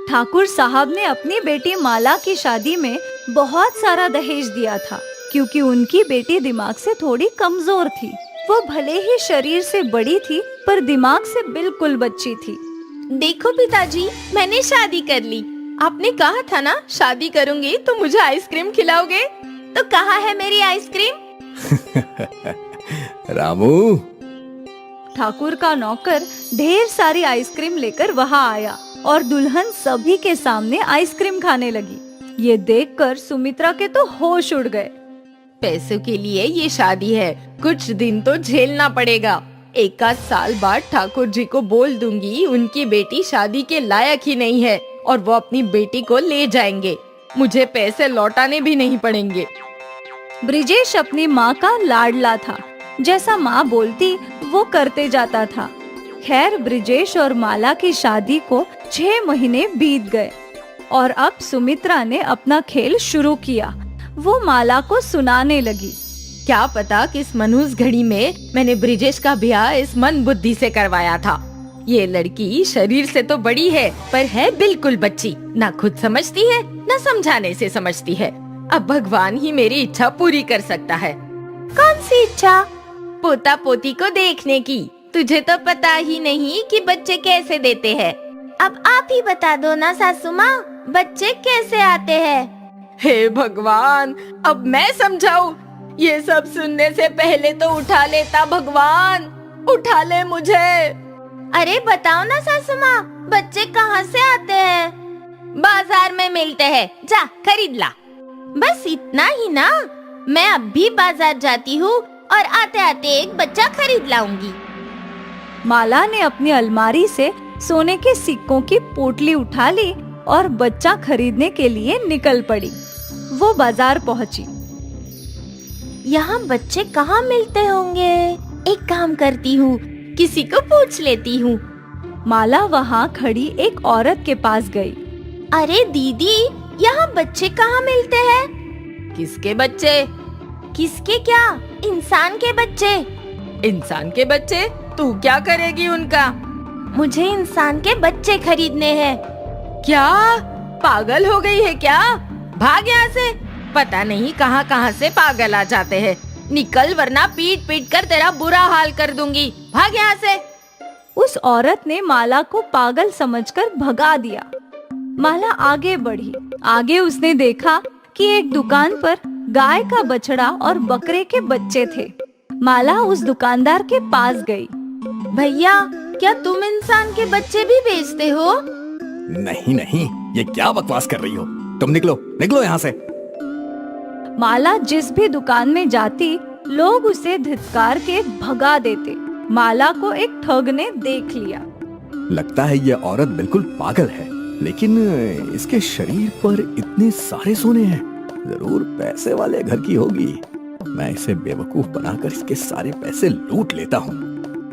ठाकुर साहब ने अपनी बेटी माला की शादी में बहुत सारा दहेज दिया था, क्योंकि उनकी बेटी दिमाग से थोड़ी कमजोर थी। वो भले ही शरीर से बड़ी थी, पर दिमाग से बिल्कुल बच्ची थी। देखो पिताजी, मैंने शादी कर ली। आपने कहा था ना शादी करूंगी तो मुझे आइसक्रीम खिलाओगे, तो कहाँ है मेरी आइसक्रीम? रामू, ठाकुर का नौकर ढेर सारी आइसक्रीम लेकर वहाँ आया और दुल्हन सभी के सामने आइसक्रीम खाने लगी। ये देखकर सुमित्रा के तो होश उड़ गए। पैसों के लिए ये शादी है, कुछ दिन तो झेलना पड़ेगा। एक आध साल बाद ठाकुर जी को बोल दूंगी उनकी बेटी शादी के लायक ही नहीं है और वो अपनी बेटी को ले जाएंगे। मुझे पैसे लौटाने भी नहीं पड़ेंगे। ब्रिजेश अपनी माँ का लाडला था। जैसा माँ बोलती वो करते जाता था। खैर, ब्रिजेश और माला की शादी को 6 महीने बीत गए और अब सुमित्रा ने अपना खेल शुरू किया। वो माला को सुनाने लगी। क्या पता किस मनहूस घड़ी में मैंने ब्रिजेश का ब्याह इस मन बुद्धि से करवाया था। ये लड़की शरीर से तो बड़ी है पर है बिल्कुल बच्ची, ना खुद समझती है ना समझाने से समझती है। अब भगवान ही मेरी इच्छा पूरी कर सकता है। कौन सी इच्छा? पोता पोती को देखने की। तुझे तो पता ही नहीं कि बच्चे कैसे देते हैं। अब आप ही बता दो ना सासू माँ, बच्चे कैसे आते हैं? हे भगवान, अब मैं समझाऊं? ये सब सुनने से पहले तो उठा लेता भगवान, उठा ले मुझे। अरे बताओ ना सासू माँ, बच्चे कहाँ से आते हैं? बाजार में मिलते हैं, जा खरीद ला। बस इतना ही ना? मैं अब भी बाजार जाती हूँ और आते आते एक बच्चा खरीद लाऊंगी। माला ने अपनी अलमारी से सोने के सिक्कों की पोटली उठा ली और बच्चा खरीदने के लिए निकल पड़ी। वो बाजार पहुंची। यहाँ बच्चे कहाँ मिलते होंगे? एक काम करती हूँ, किसी को पूछ लेती हूँ। माला वहाँ खड़ी एक औरत के पास गई। अरे दीदी, यहाँ बच्चे कहाँ मिलते हैं? किसके बच्चे? किसके क्या? इंसान के बच्चे। इंसान के बच्चे? तू क्या करेगी उनका? मुझे इंसान के बच्चे खरीदने हैं। क्या पागल हो गई है क्या? भाग यहाँ से। पता नहीं कहाँ कहाँ से पागल आ जाते हैं। निकल वरना पीट पीट कर तेरा बुरा हाल कर दूंगी। भाग यहाँ से। उस औरत ने माला को पागल समझकर भगा दिया। माला आगे बढ़ी। आगे उसने देखा कि एक दुकान पर गाय का बछड़ा और बकरे के बच्चे थे। माला उस दुकानदार के पास गई। भैया, क्या तुम इंसान के बच्चे भी बेचते हो? नहीं नहीं, ये क्या बकवास कर रही हो? तुम निकलो निकलो यहाँ से। माला जिस भी दुकान में जाती, लोग उसे धिक्कार के भगा देते। माला को एक ठग ने देख लिया। लगता है ये औरत बिल्कुल पागल है, लेकिन इसके शरीर पर इतने सारे सोने हैं, जरूर पैसे वाले घर की होगी। मैं इसे बेवकूफ बनाकर इसके सारे पैसे लूट लेता हूँ।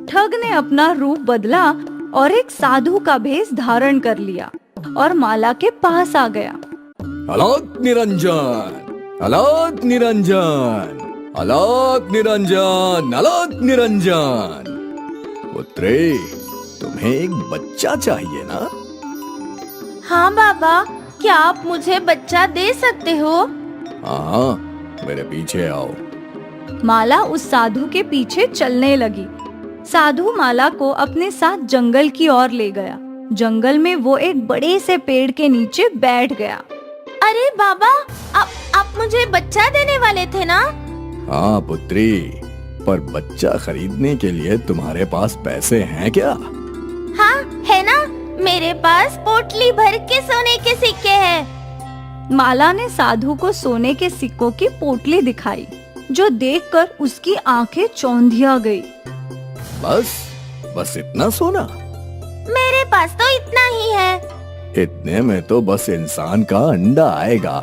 ठग ने अपना रूप बदला और एक साधु का भेष धारण कर लिया और माला के पास आ गया। अलौक निरंजन, अलौक निरंजन, अलौक निरंजन, अलौक निरंजन। पुत्री, तुम्हें एक बच्चा चाहिए ना? हाँ बाबा, क्या आप मुझे बच्चा दे सकते हो? हाँ, मेरे पीछे आओ। माला उस साधु के पीछे चलने लगी। साधु माला को अपने साथ जंगल की ओर ले गया। जंगल में वो एक बड़े से पेड़ के नीचे बैठ गया। अरे बाबा, आप मुझे बच्चा देने वाले थे ना? हाँ पुत्री, पर बच्चा खरीदने के लिए तुम्हारे पास पैसे हैं क्या? हाँ है ना, मेरे पास पोटली भर के सोने के सिक्के हैं। माला ने साधु को सोने के सिक्कों की पोटली दिखाई, जो देखकर उसकी आंखें चौंधिया गई। बस इतना सोना? मेरे पास तो इतना ही है। इतने में तो बस इंसान का अंडा आएगा।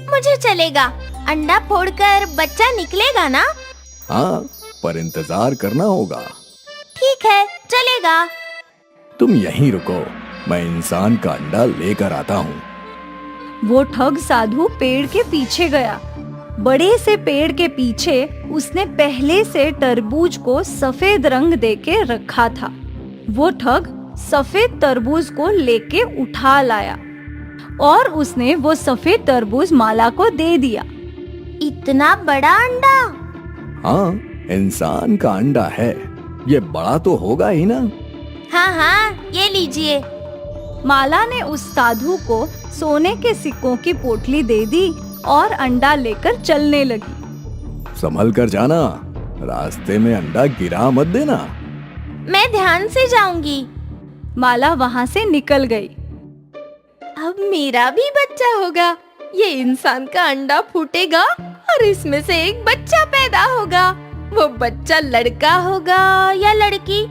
मुझे चलेगा, अंडा फोड़कर बच्चा निकलेगा ना? हाँ, पर इंतजार करना होगा। ठीक है, चलेगा। तुम यहीं रुको, मैं इंसान का अंडा लेकर आता हूँ। वो ठग साधु पेड़ के पीछे गया। बड़े से पेड़ के पीछे उसने पहले से तरबूज को सफेद रंग देके रखा था। वो ठग सफेद तरबूज को लेके उठा लाया और उसने वो सफेद तरबूज माला को दे दिया। इतना बड़ा अंडा? हाँ, इंसान का अंडा है, ये बड़ा तो होगा ही ना। हाँ, ये लीजिए। माला ने उस साधु को सोने के सिक्कों की पोटली दे दी और अंडा लेकर चलने लगी। संभल कर जाना, रास्ते में अंडा गिरा मत देना। मैं ध्यान से जाऊंगी। माला वहाँ से निकल गई। अब मेरा भी बच्चा होगा। ये इंसान का अंडा फूटेगा और इसमें से एक बच्चा पैदा होगा। वो बच्चा लड़का होगा या लड़की,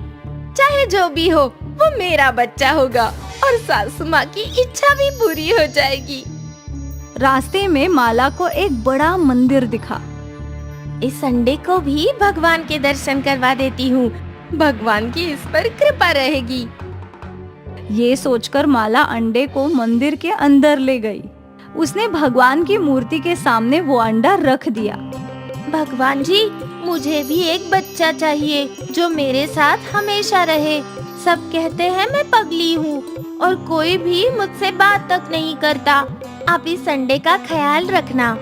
चाहे जो भी हो, वो मेरा बच्चा होगा और सासू माँ की इच्छा भी पूरी हो जाएगी। रास्ते में माला को एक बड़ा मंदिर दिखा। इस अंडे को भी भगवान के दर्शन करवा देती हूँ, भगवान की इस पर कृपा रहेगी। ये सोचकर माला अंडे को मंदिर के अंदर ले गई। उसने भगवान की मूर्ति के सामने वो अंडा रख दिया। भगवान जी, मुझे भी एक बच्चा चाहिए जो मेरे साथ हमेशा रहे। सब कहते हैं मैं पगली हूँ और कोई भी मुझसे बात तक नहीं करता। आप इस अंडे का ख्याल रखना।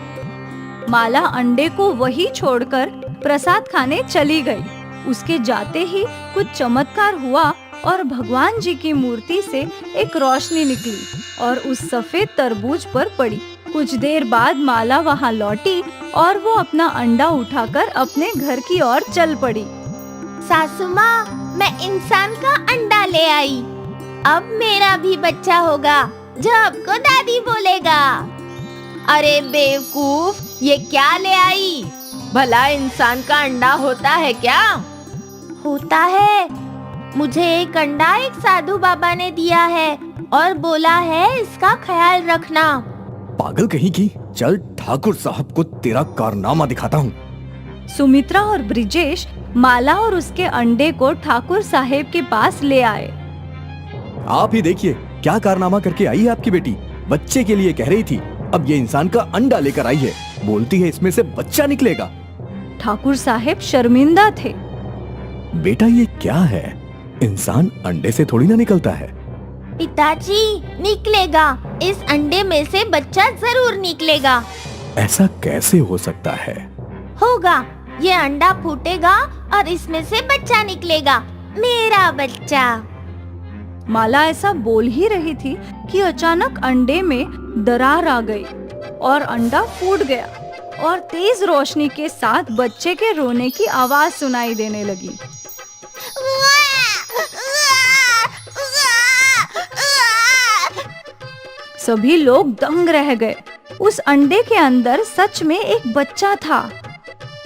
माला अंडे को वही छोड़कर प्रसाद खाने चली गई। उसके जाते ही कुछ चमत्कार हुआ और भगवान जी की मूर्ति से एक रोशनी निकली और उस सफेद तरबूज पर पड़ी। कुछ देर बाद माला वहाँ लौटी और वो अपना अंडा उठाकर अपने घर की ओर चल पड़ी। सासू माँ, मैं इंसान का अंडा ले आई। अब मेरा भी बच्चा होगा जो आपको दादी बोलेगा। अरे बेवकूफ, ये क्या ले आई? भला इंसान का अंडा होता है क्या? होता है। मुझे एक अंडा एक साधु बाबा ने दिया है और बोला है इसका ख्याल रखना। पागल कहीं की, चल ठाकुर साहब को तेरा कारनामा दिखाता हूँ। सुमित्रा और ब्रिजेश माला और उसके अंडे को ठाकुर साहेब के पास ले आए। आप ही देखिए क्या कारनामा करके आई है आपकी बेटी। बच्चे के लिए कह रही थी, अब ये इंसान का अंडा लेकर आई है। बोलती है इसमें से बच्चा निकलेगा। ठाकुर साहेब शर्मिंदा थे। बेटा ये क्या है? इंसान अंडे से थोड़ी ना निकलता है। पिताजी, निकलेगा। इस अंडे में से बच्चा जरूर निकलेगा। ऐसा कैसे हो सकता है? होगा। ये अंडा फूटेगा और इसमें से बच्चा निकलेगा, मेरा बच्चा। माला ऐसा बोल ही रही थी कि अचानक अंडे में दरार आ गई और अंडा फूट गया और तेज रोशनी के साथ बच्चे के रोने की आवाज सुनाई देने लगी। सभी लोग दंग रह गए। उस अंडे के अंदर सच में एक बच्चा था।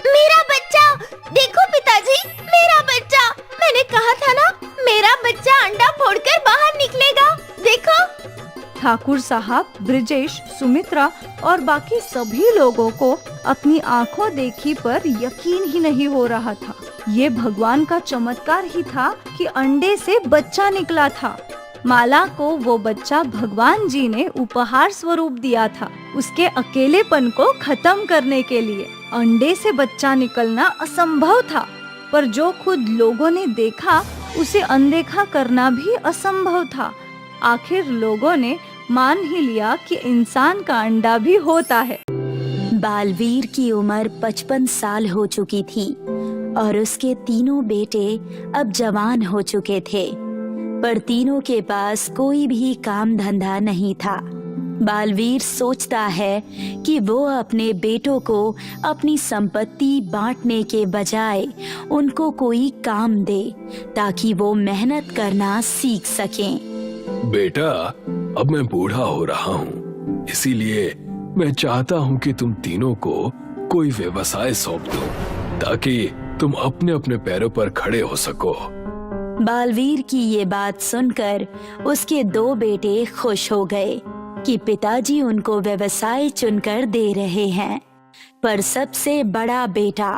मेरा बच्चा! देखो पिताजी, मेरा बच्चा! मैंने कहा था ना, मेरा बच्चा अंडा फोड़कर बाहर निकलेगा। देखो। ठाकुर साहब, ब्रिजेश, सुमित्रा और बाकी सभी लोगों को अपनी आंखों देखी पर यकीन ही नहीं हो रहा था। ये भगवान का चमत्कार ही था कि अंडे से बच्चा निकला था। माला को वो बच्चा भगवान जी ने उपहार स्वरूप दिया था, उसके अकेलेपन को खत्म करने के लिए। अंडे से बच्चा निकलना असंभव था, पर जो खुद लोगों ने देखा उसे अनदेखा करना भी असंभव था। आखिर लोगों ने मान ही लिया कि इंसान का अंडा भी होता है। बालवीर की उम्र 55 साल हो चुकी थी और उसके तीनों बेटे अब जवान हो चुके थे, पर तीनों के पास कोई भी काम धंधा नहीं था। बालवीर सोचता है कि वो अपने बेटों को अपनी संपत्ति बांटने के बजाय उनको कोई काम दे ताकि वो मेहनत करना सीख सकें। बेटा, अब मैं बूढ़ा हो रहा हूँ, इसीलिए मैं चाहता हूँ कि तुम तीनों को कोई व्यवसाय सौंप दो ताकि तुम अपने अपने पैरों पर खड़े हो सको। बालवीर की ये बात सुनकर उसके दो बेटे खुश हो गए कि पिताजी उनको व्यवसाय चुनकर दे रहे हैं, पर सबसे बड़ा बेटा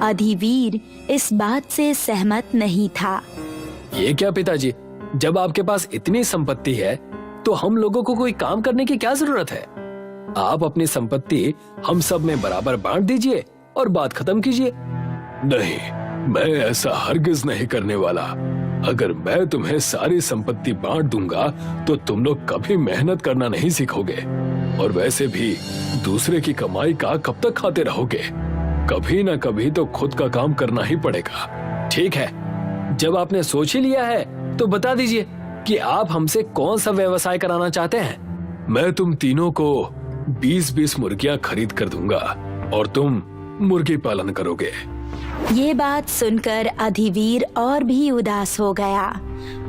अधिवीर इस बात से सहमत नहीं था। ये क्या पिताजी, जब आपके पास इतनी संपत्ति है तो हम लोगों को कोई काम करने की क्या जरूरत है? आप अपनी संपत्ति हम सब में बराबर बांट दीजिए और बात खत्म कीजिए। नहीं, मैं ऐसा हरगिज नहीं करने वाला। अगर मैं तुम्हें सारी संपत्ति बांट दूंगा तो तुम लोग कभी मेहनत करना नहीं सीखोगे, और वैसे भी दूसरे की कमाई का कब तक खाते रहोगे? कभी ना कभी तो खुद का काम करना ही पड़ेगा। ठीक है, जब आपने सोच ही लिया है तो बता दीजिए कि आप हमसे कौन सा व्यवसाय कराना चाहते हैं। मैं तुम तीनों को 20-20 मुर्गियां खरीद कर दूंगा और तुम मुर्गी पालन करोगे। ये बात सुनकर अधिवीर और भी उदास हो गया।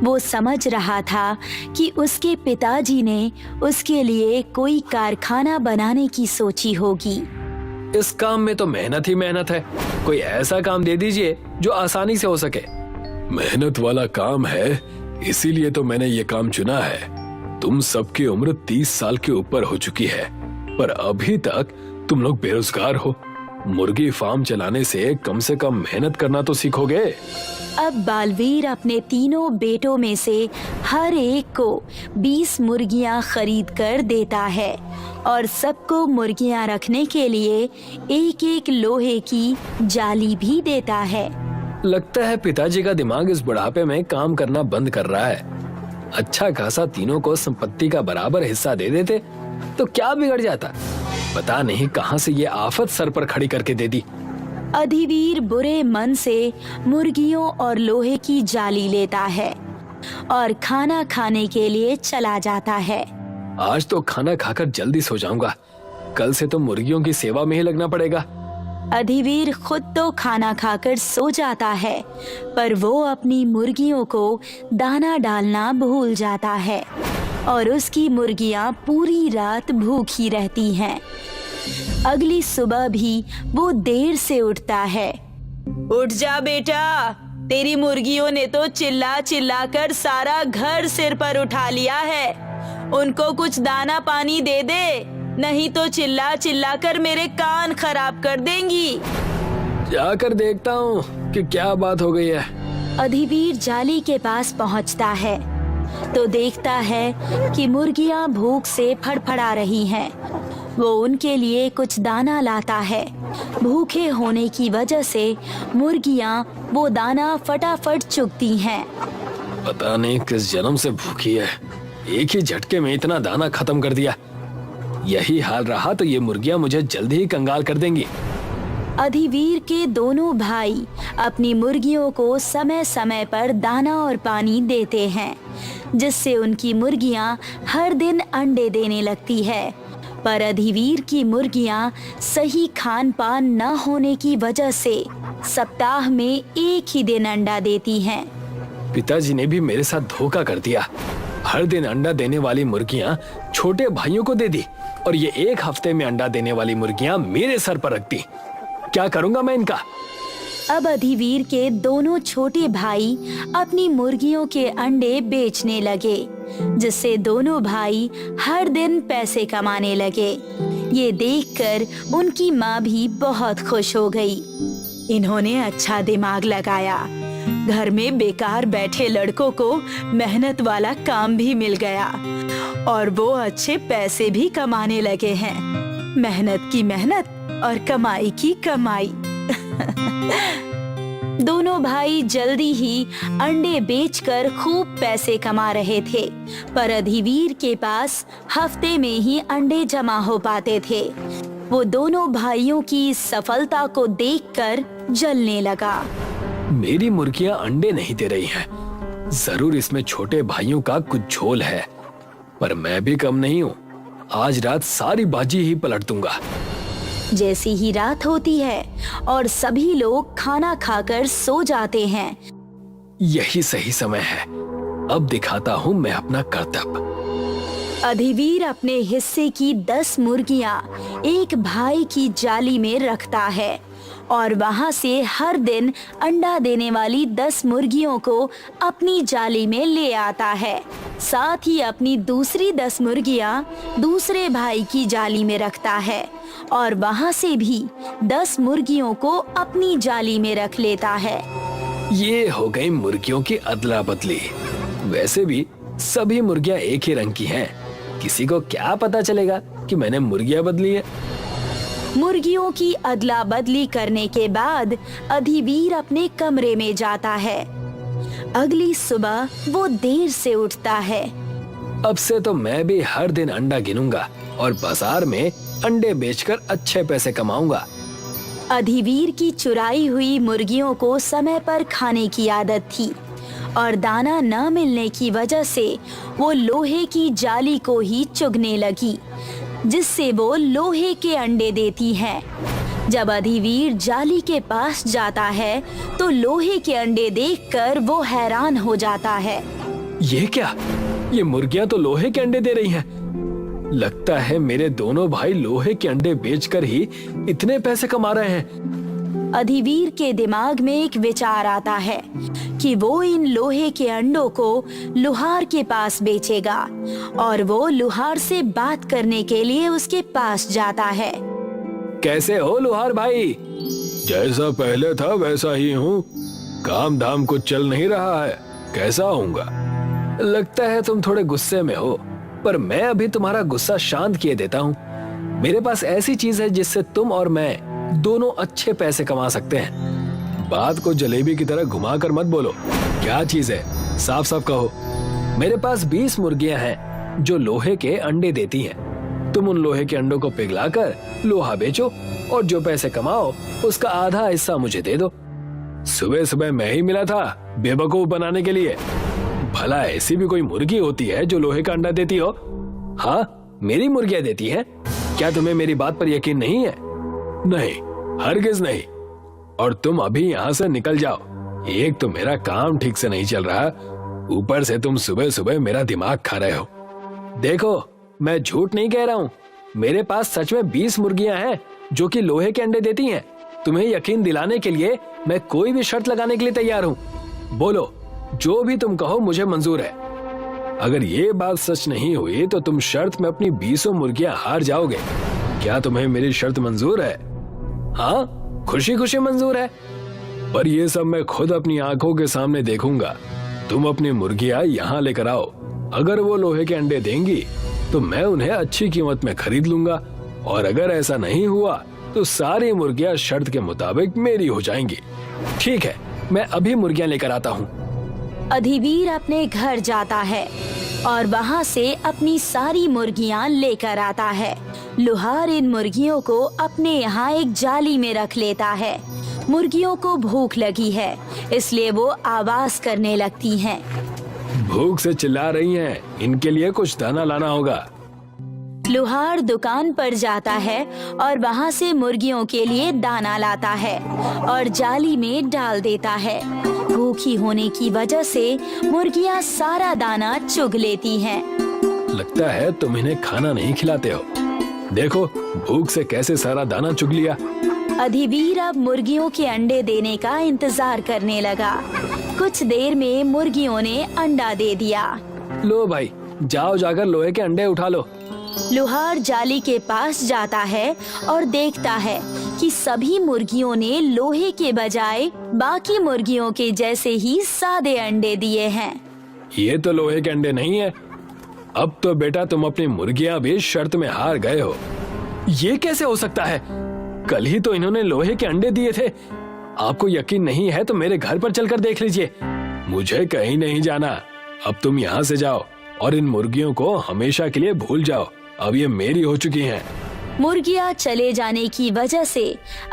वो समझ रहा था कि उसके पिताजी ने उसके लिए कोई कारखाना बनाने की सोची होगी। इस काम में तो मेहनत ही मेहनत है, कोई ऐसा काम दे दीजिए जो आसानी से हो सके। मेहनत वाला काम है, इसीलिए तो मैंने ये काम चुना है। तुम सबकी उम्र 30 साल के ऊपर हो चुकी है पर अभी तक तुम लोग बेरोजगार हो। मुर्गी फार्म चलाने से कम मेहनत करना तो सीखोगे। अब बालवीर अपने तीनों बेटों में से हर एक को 20 मुर्गियां खरीद कर देता है और सबको मुर्गियां रखने के लिए एक एक लोहे की जाली भी देता है। लगता है पिताजी का दिमाग इस बुढ़ापे में काम करना बंद कर रहा है। अच्छा खासा तीनों को संपत्ति का बराबर हिस्सा दे देते तो क्या बिगड़ जाता। पता नहीं कहां से ये आफत सर पर खड़ी करके दे दी। अधिवीर बुरे मन से मुर्गियों और लोहे की जाली लेता है और खाना खाने के लिए चला जाता है। आज तो खाना खाकर जल्दी सो जाऊंगा, कल से तो मुर्गियों की सेवा में ही लगना पड़ेगा। अधिवीर खुद तो खाना खाकर सो जाता है, पर वो अपनी मुर्गियों को दाना डालना भूल जाता है और उसकी मुर्गियां पूरी रात भूखी रहती हैं। अगली सुबह भी वो देर से उठता है। उठ जा बेटा, तेरी मुर्गियों ने तो चिल्ला चिल्ला कर सारा घर सिर पर उठा लिया है। उनको कुछ दाना पानी दे दे, नहीं तो चिल्ला चिल्ला कर मेरे कान खराब कर देंगी। जाकर देखता हूँ कि क्या बात हो गई है। अधिवीर जाली के पास पहुँचता है तो देखता है कि मुर्गियां भूख से फड़फड़ा रही हैं। वो उनके लिए कुछ दाना लाता है। भूखे होने की वजह से मुर्गियां वो दाना फटाफट चुगती हैं। पता नहीं किस जन्म से भूखी है, एक ही झटके में इतना दाना खत्म कर दिया। यही हाल रहा तो ये मुर्गियां मुझे जल्दी ही कंगाल कर देंगी। अधिवीर के दोनों भाई अपनी मुर्गियों को समय समय पर दाना और पानी देते हैं, जिससे उनकी मुर्गियां हर दिन अंडे देने लगती है। पर अधिवीर की मुर्गियां सही खान पान न होने की वजह से सप्ताह में एक ही दिन अंडा देती हैं। पिताजी ने भी मेरे साथ धोखा कर दिया। हर दिन अंडा देने वाली मुर्गियां छोटे भाइयों को दे दी और ये एक हफ्ते में अंडा देने वाली मुर्गियां मेरे सर पर रख दी। क्या करूंगा मैं इनका? अब अधिवीर के दोनों छोटे भाई अपनी मुर्गियों के अंडे बेचने लगे, जिससे दोनों भाई हर दिन पैसे कमाने लगे। ये देखकर उनकी माँ भी बहुत खुश हो गई। इन्होंने अच्छा दिमाग लगाया। घर में बेकार बैठे लड़कों को मेहनत वाला काम भी मिल गया और वो अच्छे पैसे भी कमाने लगे हैं। मेहनत की मेहनत और कमाई की कमाई। दोनों भाई जल्दी ही अंडे बेचकर खूब पैसे कमा रहे थे, पर अधिवीर के पास हफ्ते में ही अंडे जमा हो पाते थे। वो दोनों भाइयों की सफलता को देखकर जलने लगा। मेरी मुर्गियां अंडे नहीं दे रही हैं। जरूर इसमें छोटे भाइयों का कुछ झोल है, पर मैं भी कम नहीं हूँ। आज रात सारी बाजी ही पलट दूंगा। जैसी ही रात होती है और सभी लोग खाना खाकर सो जाते हैं, यही सही समय है। अब दिखाता हूँ मैं अपना कर्तव्य। अधिवीर अपने हिस्से की 10 मुर्गियां एक भाई की जाली में रखता है और वहां से हर दिन अंडा देने वाली 10 मुर्गियों को अपनी जाली में ले आता है। साथ ही अपनी दूसरी 10 मुर्गियां दूसरे भाई की जाली में रखता है और वहां से भी 10 मुर्गियों को अपनी जाली में रख लेता है। ये हो गई मुर्गियों की अदला बदली। वैसे भी सभी मुर्गियां एक ही रंग की हैं। किसी को क्या पता चलेगा कि मैंने मुर्गियां बदली है। मुर्गियों की अदला बदली करने के बाद अधिवीर अपने कमरे में जाता है। अगली सुबह वो देर से उठता है। अब से तो मैं भी हर दिन अंडा गिनूंगा और बाजार में अंडे बेचकर अच्छे पैसे कमाऊंगा। अधिवीर की चुराई हुई मुर्गियों को समय पर खाने की आदत थी और दाना न मिलने की वजह से वो लोहे की जाली को ही चुगने लगी, जिससे वो लोहे के अंडे देती है। जब अधिवीर जाली के पास जाता है तो लोहे के अंडे देखकर वो हैरान हो जाता है। ये क्या? ये मुर्गियां तो लोहे के अंडे दे रही हैं। लगता है मेरे दोनों भाई लोहे के अंडे बेचकर ही इतने पैसे कमा रहे हैं। अधिवीर के दिमाग में एक विचार आता है कि वो इन लोहे के अंडों को लुहार के पास बेचेगा और वो लुहार से बात करने के लिए उसके पास जाता है। कैसे हो लुहार भाई? जैसा पहले था वैसा ही हूँ। काम धाम कुछ चल नहीं रहा है, कैसा होऊंगा? लगता है तुम थोड़े गुस्से में हो, पर मैं अभी तुम्हारा गुस्सा शांत किए देता हूँ। मेरे पास ऐसी चीज है जिससे तुम और मैं दोनों अच्छे पैसे कमा सकते हैं। बात को जलेबी की तरह घुमाकर मत बोलो। क्या चीज है, साफ साफ कहो। मेरे पास 20 मुर्गियां हैं जो लोहे के अंडे देती हैं। तुम उन लोहे के अंडों को पिघलाकर लोहा बेचो और जो पैसे कमाओ उसका आधा हिस्सा मुझे दे दो। सुबह सुबह मैं ही मिला था बेवकूफ बनाने के लिए। भला ऐसी भी कोई मुर्गी होती है जो लोहे का अंडा देती हो? हाँ, मेरी मुर्गियां देती हैं। क्या तुम्हें मेरी बात पर यकीन नहीं है? नहीं, हरगिज नहीं। और तुम अभी यहाँ से निकल जाओ। एक तो मेरा काम ठीक से नहीं चल रहा, ऊपर से तुम सुबह सुबह मेरा दिमाग खा रहे हो। देखो, मैं झूठ नहीं कह रहा हूँ। मेरे पास सच में 20 मुर्गियां हैं जो कि लोहे के अंडे देती हैं। तुम्हें यकीन दिलाने के लिए मैं कोई भी शर्त लगाने के लिए तैयार हूँ। बोलो, जो भी तुम कहो मुझे मंजूर है। अगर ये बात सच नहीं हुई तो तुम शर्त में अपनी 20 मुर्गियां हार जाओगे। क्या तुम्हें मेरी शर्त मंजूर है? हाँ, खुशी खुशी मंजूर है। पर ये सब मैं खुद अपनी आंखों के सामने देखूंगा। तुम अपनी मुर्गियां यहाँ लेकर आओ। अगर वो लोहे के अंडे देंगी तो मैं उन्हें अच्छी कीमत में खरीद लूंगा, और अगर ऐसा नहीं हुआ तो सारी मुर्गियां शर्त के मुताबिक मेरी हो जाएंगी। ठीक है, मैं अभी मुर्गियां लेकर आता हूँ। अधिवीर अपने घर जाता है और वहाँ से अपनी सारी मुर्गियाँ लेकर आता है। लुहार इन मुर्गियों को अपने यहाँ एक जाली में रख लेता है। मुर्गियों को भूख लगी है, इसलिए वो आवाज करने लगती हैं। भूख से चिल्ला रही हैं, इनके लिए कुछ दाना लाना होगा। लुहार दुकान पर जाता है और वहाँ से मुर्गियों के लिए दाना लाता है और जाली में डाल देता है। भूखी होने की वजह से मुर्गियाँ सारा दाना चुग लेती हैं। लगता है तुम इन्हें खाना नहीं खिलाते हो। देखो, भूख से कैसे सारा दाना चुग लिया। अधिवीर अब मुर्गियों के अंडे देने का इंतजार करने लगा। कुछ देर में मुर्गियों ने अंडा दे दिया। लो भाई, जाओ जाकर लोहे के अंडे उठा लो। लुहार जाली के पास जाता है और देखता है कि सभी मुर्गियों ने लोहे के बजाय बाकी मुर्गियों के जैसे ही सादे अंडे दिए हैं। ये तो लोहे के अंडे नहीं है। अब तो बेटा तुम अपनी मुर्गियां भी शर्त में हार गए हो। ये कैसे हो सकता है? कल ही तो इन्होंने लोहे के अंडे दिए थे। आपको यकीन नहीं है तो मेरे घर पर चलकर देख लीजिए। मुझे कहीं नहीं जाना। अब तुम यहाँ से जाओ और इन मुर्गियों को हमेशा के लिए भूल जाओ। अब ये मेरी हो चुकी हैं। मुर्गियाँ चले जाने की वजह से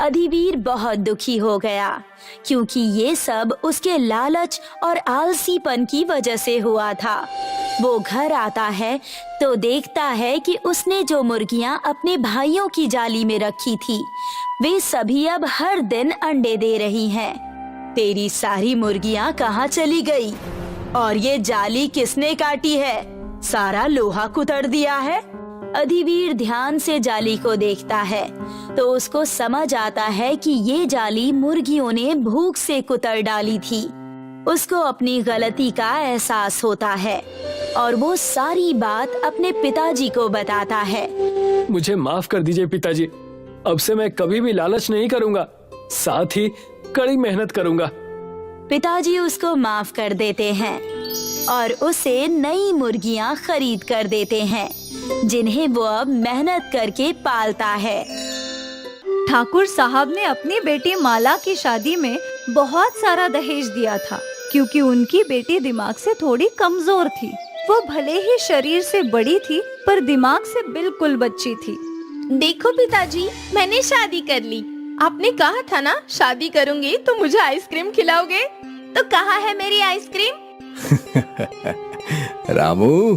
अधिवीर बहुत दुखी हो गया, क्योंकि ये सब उसके लालच और आलसीपन की वजह से हुआ था। वो घर आता है तो देखता है कि उसने जो मुर्गियाँ अपने भाइयों की जाली में रखी थी, वे सभी अब हर दिन अंडे दे रही हैं। तेरी सारी मुर्गियाँ कहाँ चली गई? और ये जाली किसने काटी है? सारा लोहा कुतर दिया है। अधिवीर ध्यान से जाली को देखता है तो उसको समझ आता है कि ये जाली मुर्गियों ने भूख से कुतर डाली थी। उसको अपनी गलती का एहसास होता है और वो सारी बात अपने पिताजी को बताता है। मुझे माफ कर दीजिए पिताजी। अब से मैं कभी भी लालच नहीं करूंगा, साथ ही कड़ी मेहनत करूंगा। पिताजी उसको माफ कर देते हैं और उसे नई मुर्गियाँ खरीद कर देते हैं, जिन्हें वो अब मेहनत करके पालता है। ठाकुर साहब ने अपनी बेटी माला की शादी में बहुत सारा दहेज दिया था, क्योंकि उनकी बेटी दिमाग से थोड़ी कमजोर थी। वो भले ही शरीर से बड़ी थी, पर दिमाग से बिल्कुल बच्ची थी। देखो पिताजी, मैंने शादी कर ली। आपने कहा था ना शादी करूंगी तो मुझे आइसक्रीम खिलाओगे, तो कहाँ है मेरी आइसक्रीम? रामू,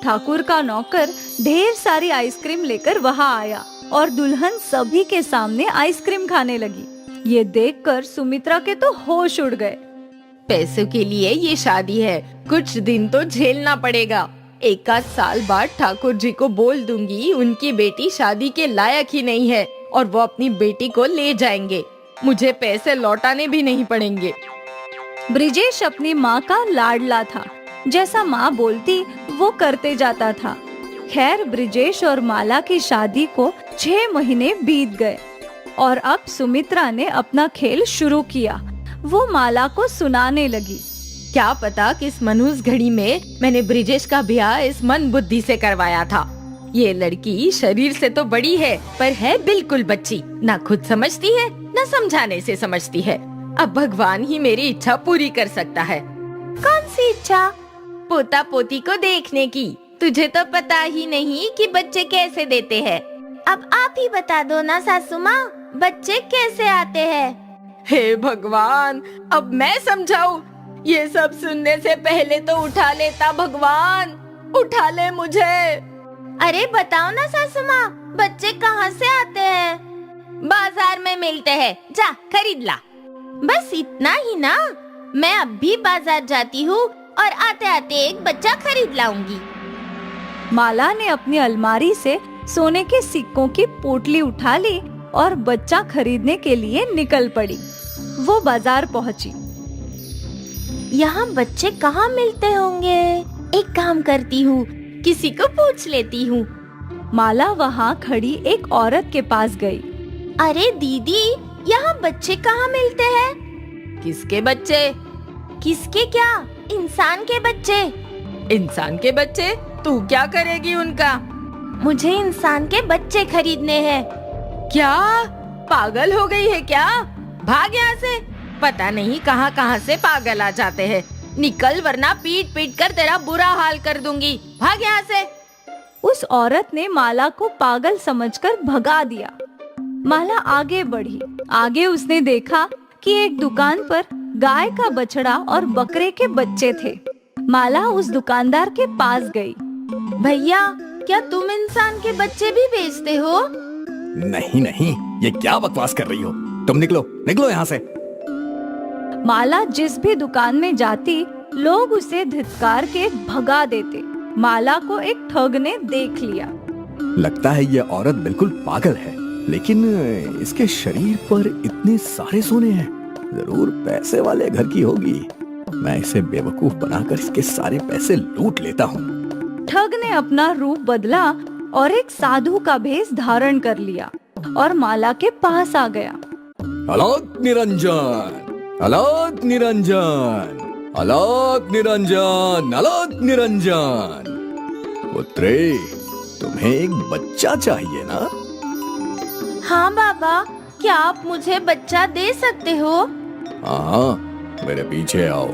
ठाकुर का नौकर ढेर सारी आइसक्रीम लेकर वहाँ आया और दुल्हन सभी के सामने आइसक्रीम खाने लगी। ये देखकर सुमित्रा के तो होश उड़ गए। पैसों के लिए ये शादी है, कुछ दिन तो झेलना पड़ेगा। 1 आध साल बाद ठाकुर जी को बोल दूंगी उनकी बेटी शादी के लायक ही नहीं है और वो अपनी बेटी को ले जाएंगे। मुझे पैसे लौटाने भी नहीं पड़ेंगे। ब्रिजेश अपनी माँ का लाडला था। जैसा माँ बोलती वो करते जाता था। खैर, ब्रिजेश और माला की शादी को 6 महीने बीत गए और अब सुमित्रा ने अपना खेल शुरू किया। वो माला को सुनाने लगी। क्या पता किस मनहूस घड़ी में मैंने ब्रिजेश का ब्याह इस मन बुद्धि से करवाया था। ये लड़की शरीर से तो बड़ी है पर है बिल्कुल बच्ची, ना खुद समझती है ना समझाने से समझती है। अब भगवान ही मेरी इच्छा पूरी कर सकता है। कौन सी इच्छा? पोता पोती को देखने की। तुझे तो पता ही नहीं कि बच्चे कैसे देते हैं। अब आप ही बता दो ना सासू माँ, बच्चे कैसे आते हैं? हे भगवान, अब मैं समझाऊं? ये सब सुनने से पहले तो उठा लेता भगवान, उठा ले मुझे। अरे बताओ ना सासू माँ, बच्चे कहाँ से आते हैं? बाजार में मिलते हैं, जा खरीद ला। बस इतना ही ना? मैं अब भी बाजार जाती हूँ और आते आते एक बच्चा खरीद लाऊंगी। माला ने अपनी अलमारी से सोने के सिक्कों की पोटली उठा ली और बच्चा खरीदने के लिए निकल पड़ी। वो बाजार पहुंची। यहाँ बच्चे कहाँ मिलते होंगे? एक काम करती हूँ, किसी को पूछ लेती हूँ। माला वहाँ खड़ी एक औरत के पास गई। अरे दीदी, यहाँ बच्चे कहाँ मिलते हैं? किसके बच्चे? किसके क्या? इंसान के बच्चे। इंसान के बच्चे? तू क्या करेगी उनका? मुझे इंसान के बच्चे खरीदने हैं। क्या पागल हो गई है क्या? भाग यहाँ से। पता नहीं कहाँ कहाँ से पागल आ जाते हैं। निकल वरना पीट पीट कर तेरा बुरा हाल कर दूंगी। भाग यहाँ से। उस औरत ने माला को पागल समझकर भगा दिया। माला आगे बढ़ी। आगे उसने देखा कि एक दुकान पर गाय का बछड़ा और बकरे के बच्चे थे। माला उस दुकानदार के पास गई। भैया, क्या तुम इंसान के बच्चे भी बेचते हो? नहीं नहीं, ये क्या बकवास कर रही हो? तुम निकलो निकलो यहाँ से। माला जिस भी दुकान में जाती, लोग उसे धिक्कार के भगा देते। माला को एक ठग ने देख लिया। लगता है ये औरत बिल्कुल पागल है, लेकिन इसके शरीर पर इतने सारे सोने हैं, जरूर पैसे वाले घर की होगी। मैं इसे बेवकूफ बनाकर इसके सारे पैसे लूट लेता हूँ। ठग ने अपना रूप बदला और एक साधु का भेष धारण कर लिया और माला के पास आ गया। अलौक निरंजन, अलौक निरंजन, अलौक निरंजन, अलौक निरंजन। पुत्री, तुम्हें एक बच्चा चाहिए ना? हाँ बाबा, क्या आप मुझे बच्चा दे सकते हो? हाँ, मेरे पीछे आओ।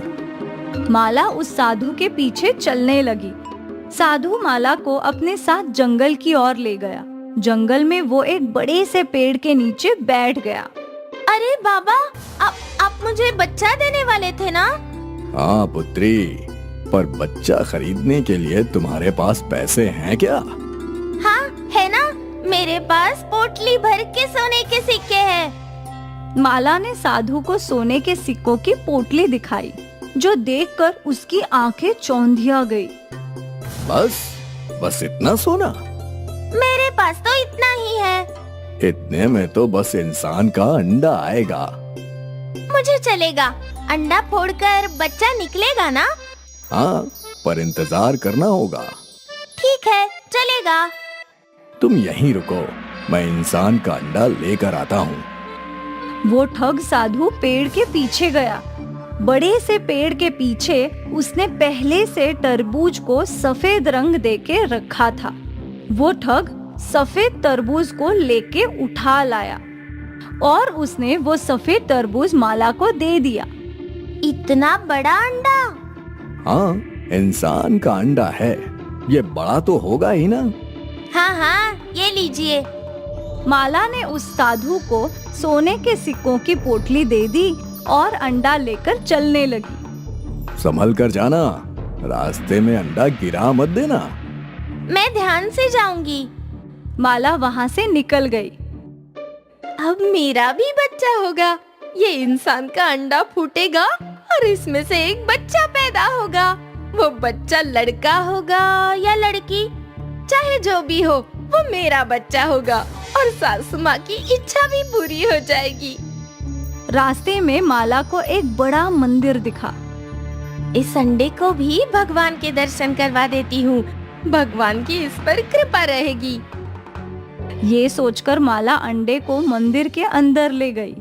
माला उस साधु के पीछे चलने लगी। साधु माला को अपने साथ जंगल की ओर ले गया। जंगल में वो एक बड़े से पेड़ के नीचे बैठ गया। अरे बाबा, आप मुझे बच्चा देने वाले थे ना? हाँ पुत्री, पर बच्चा खरीदने के लिए तुम्हारे पास पैसे हैं क्या? हाँ है ना, मेरे पास पोटली भर के सोने के सिक्के हैं। माला ने साधु को सोने के सिक्कों की पोटली दिखाई, जो देखकर उसकी आंखें चौंधिया गई। बस इतना सोना? मेरे पास तो इतना ही है। इतने में तो बस इंसान का अंडा आएगा। मुझे चलेगा, अंडा फोड़कर बच्चा निकलेगा ना? हाँ, पर इंतजार करना होगा। ठीक है, चलेगा। तुम यहीं रुको, मैं इंसान का अंडा लेकर आता हूँ। वो ठग साधु पेड़ के पीछे गया। बड़े से पेड़ के पीछे उसने पहले से तरबूज को सफेद रंग देके रखा था। वो ठग सफेद तरबूज को लेके उठा लाया और उसने वो सफेद तरबूज माला को दे दिया। इतना बड़ा अंडा? हाँ, इंसान का अंडा है, ये बड़ा तो होगा ही ना। हाँ, ये लीजिए। माला ने उस साधु को सोने के सिक्कों की पोटली दे दी और अंडा लेकर चलने लगी। संभल कर जाना, रास्ते में अंडा गिरा मत देना। मैं ध्यान से जाऊंगी। माला वहाँ से निकल गई। अब मेरा भी बच्चा होगा। ये इंसान का अंडा फूटेगा और इसमें से एक बच्चा पैदा होगा। वो बच्चा लड़का होगा या लड़की, चाहे जो भी हो, वो मेरा बच्चा होगा और सासू माँ की इच्छा भी पूरी हो जाएगी। रास्ते में माला को एक बड़ा मंदिर दिखा। इस संडे को भी भगवान के दर्शन करवा देती हूँ। भगवान की इस पर कृपा रहेगी। ये सोचकर माला अंडे को मंदिर के अंदर ले गई।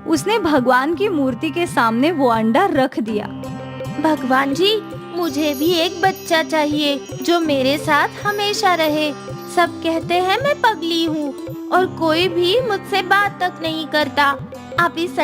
उसने भगवान की मूर्ति के सामने वो अंडा रख दिया। भगवान जी, मुझे भी एक बच्चा चाहिए जो मेरे साथ हमेशा रहे। सब कहते हैं मैं पगली हूँ और कोई भी मुझसे बात तक नहीं करता। आप इस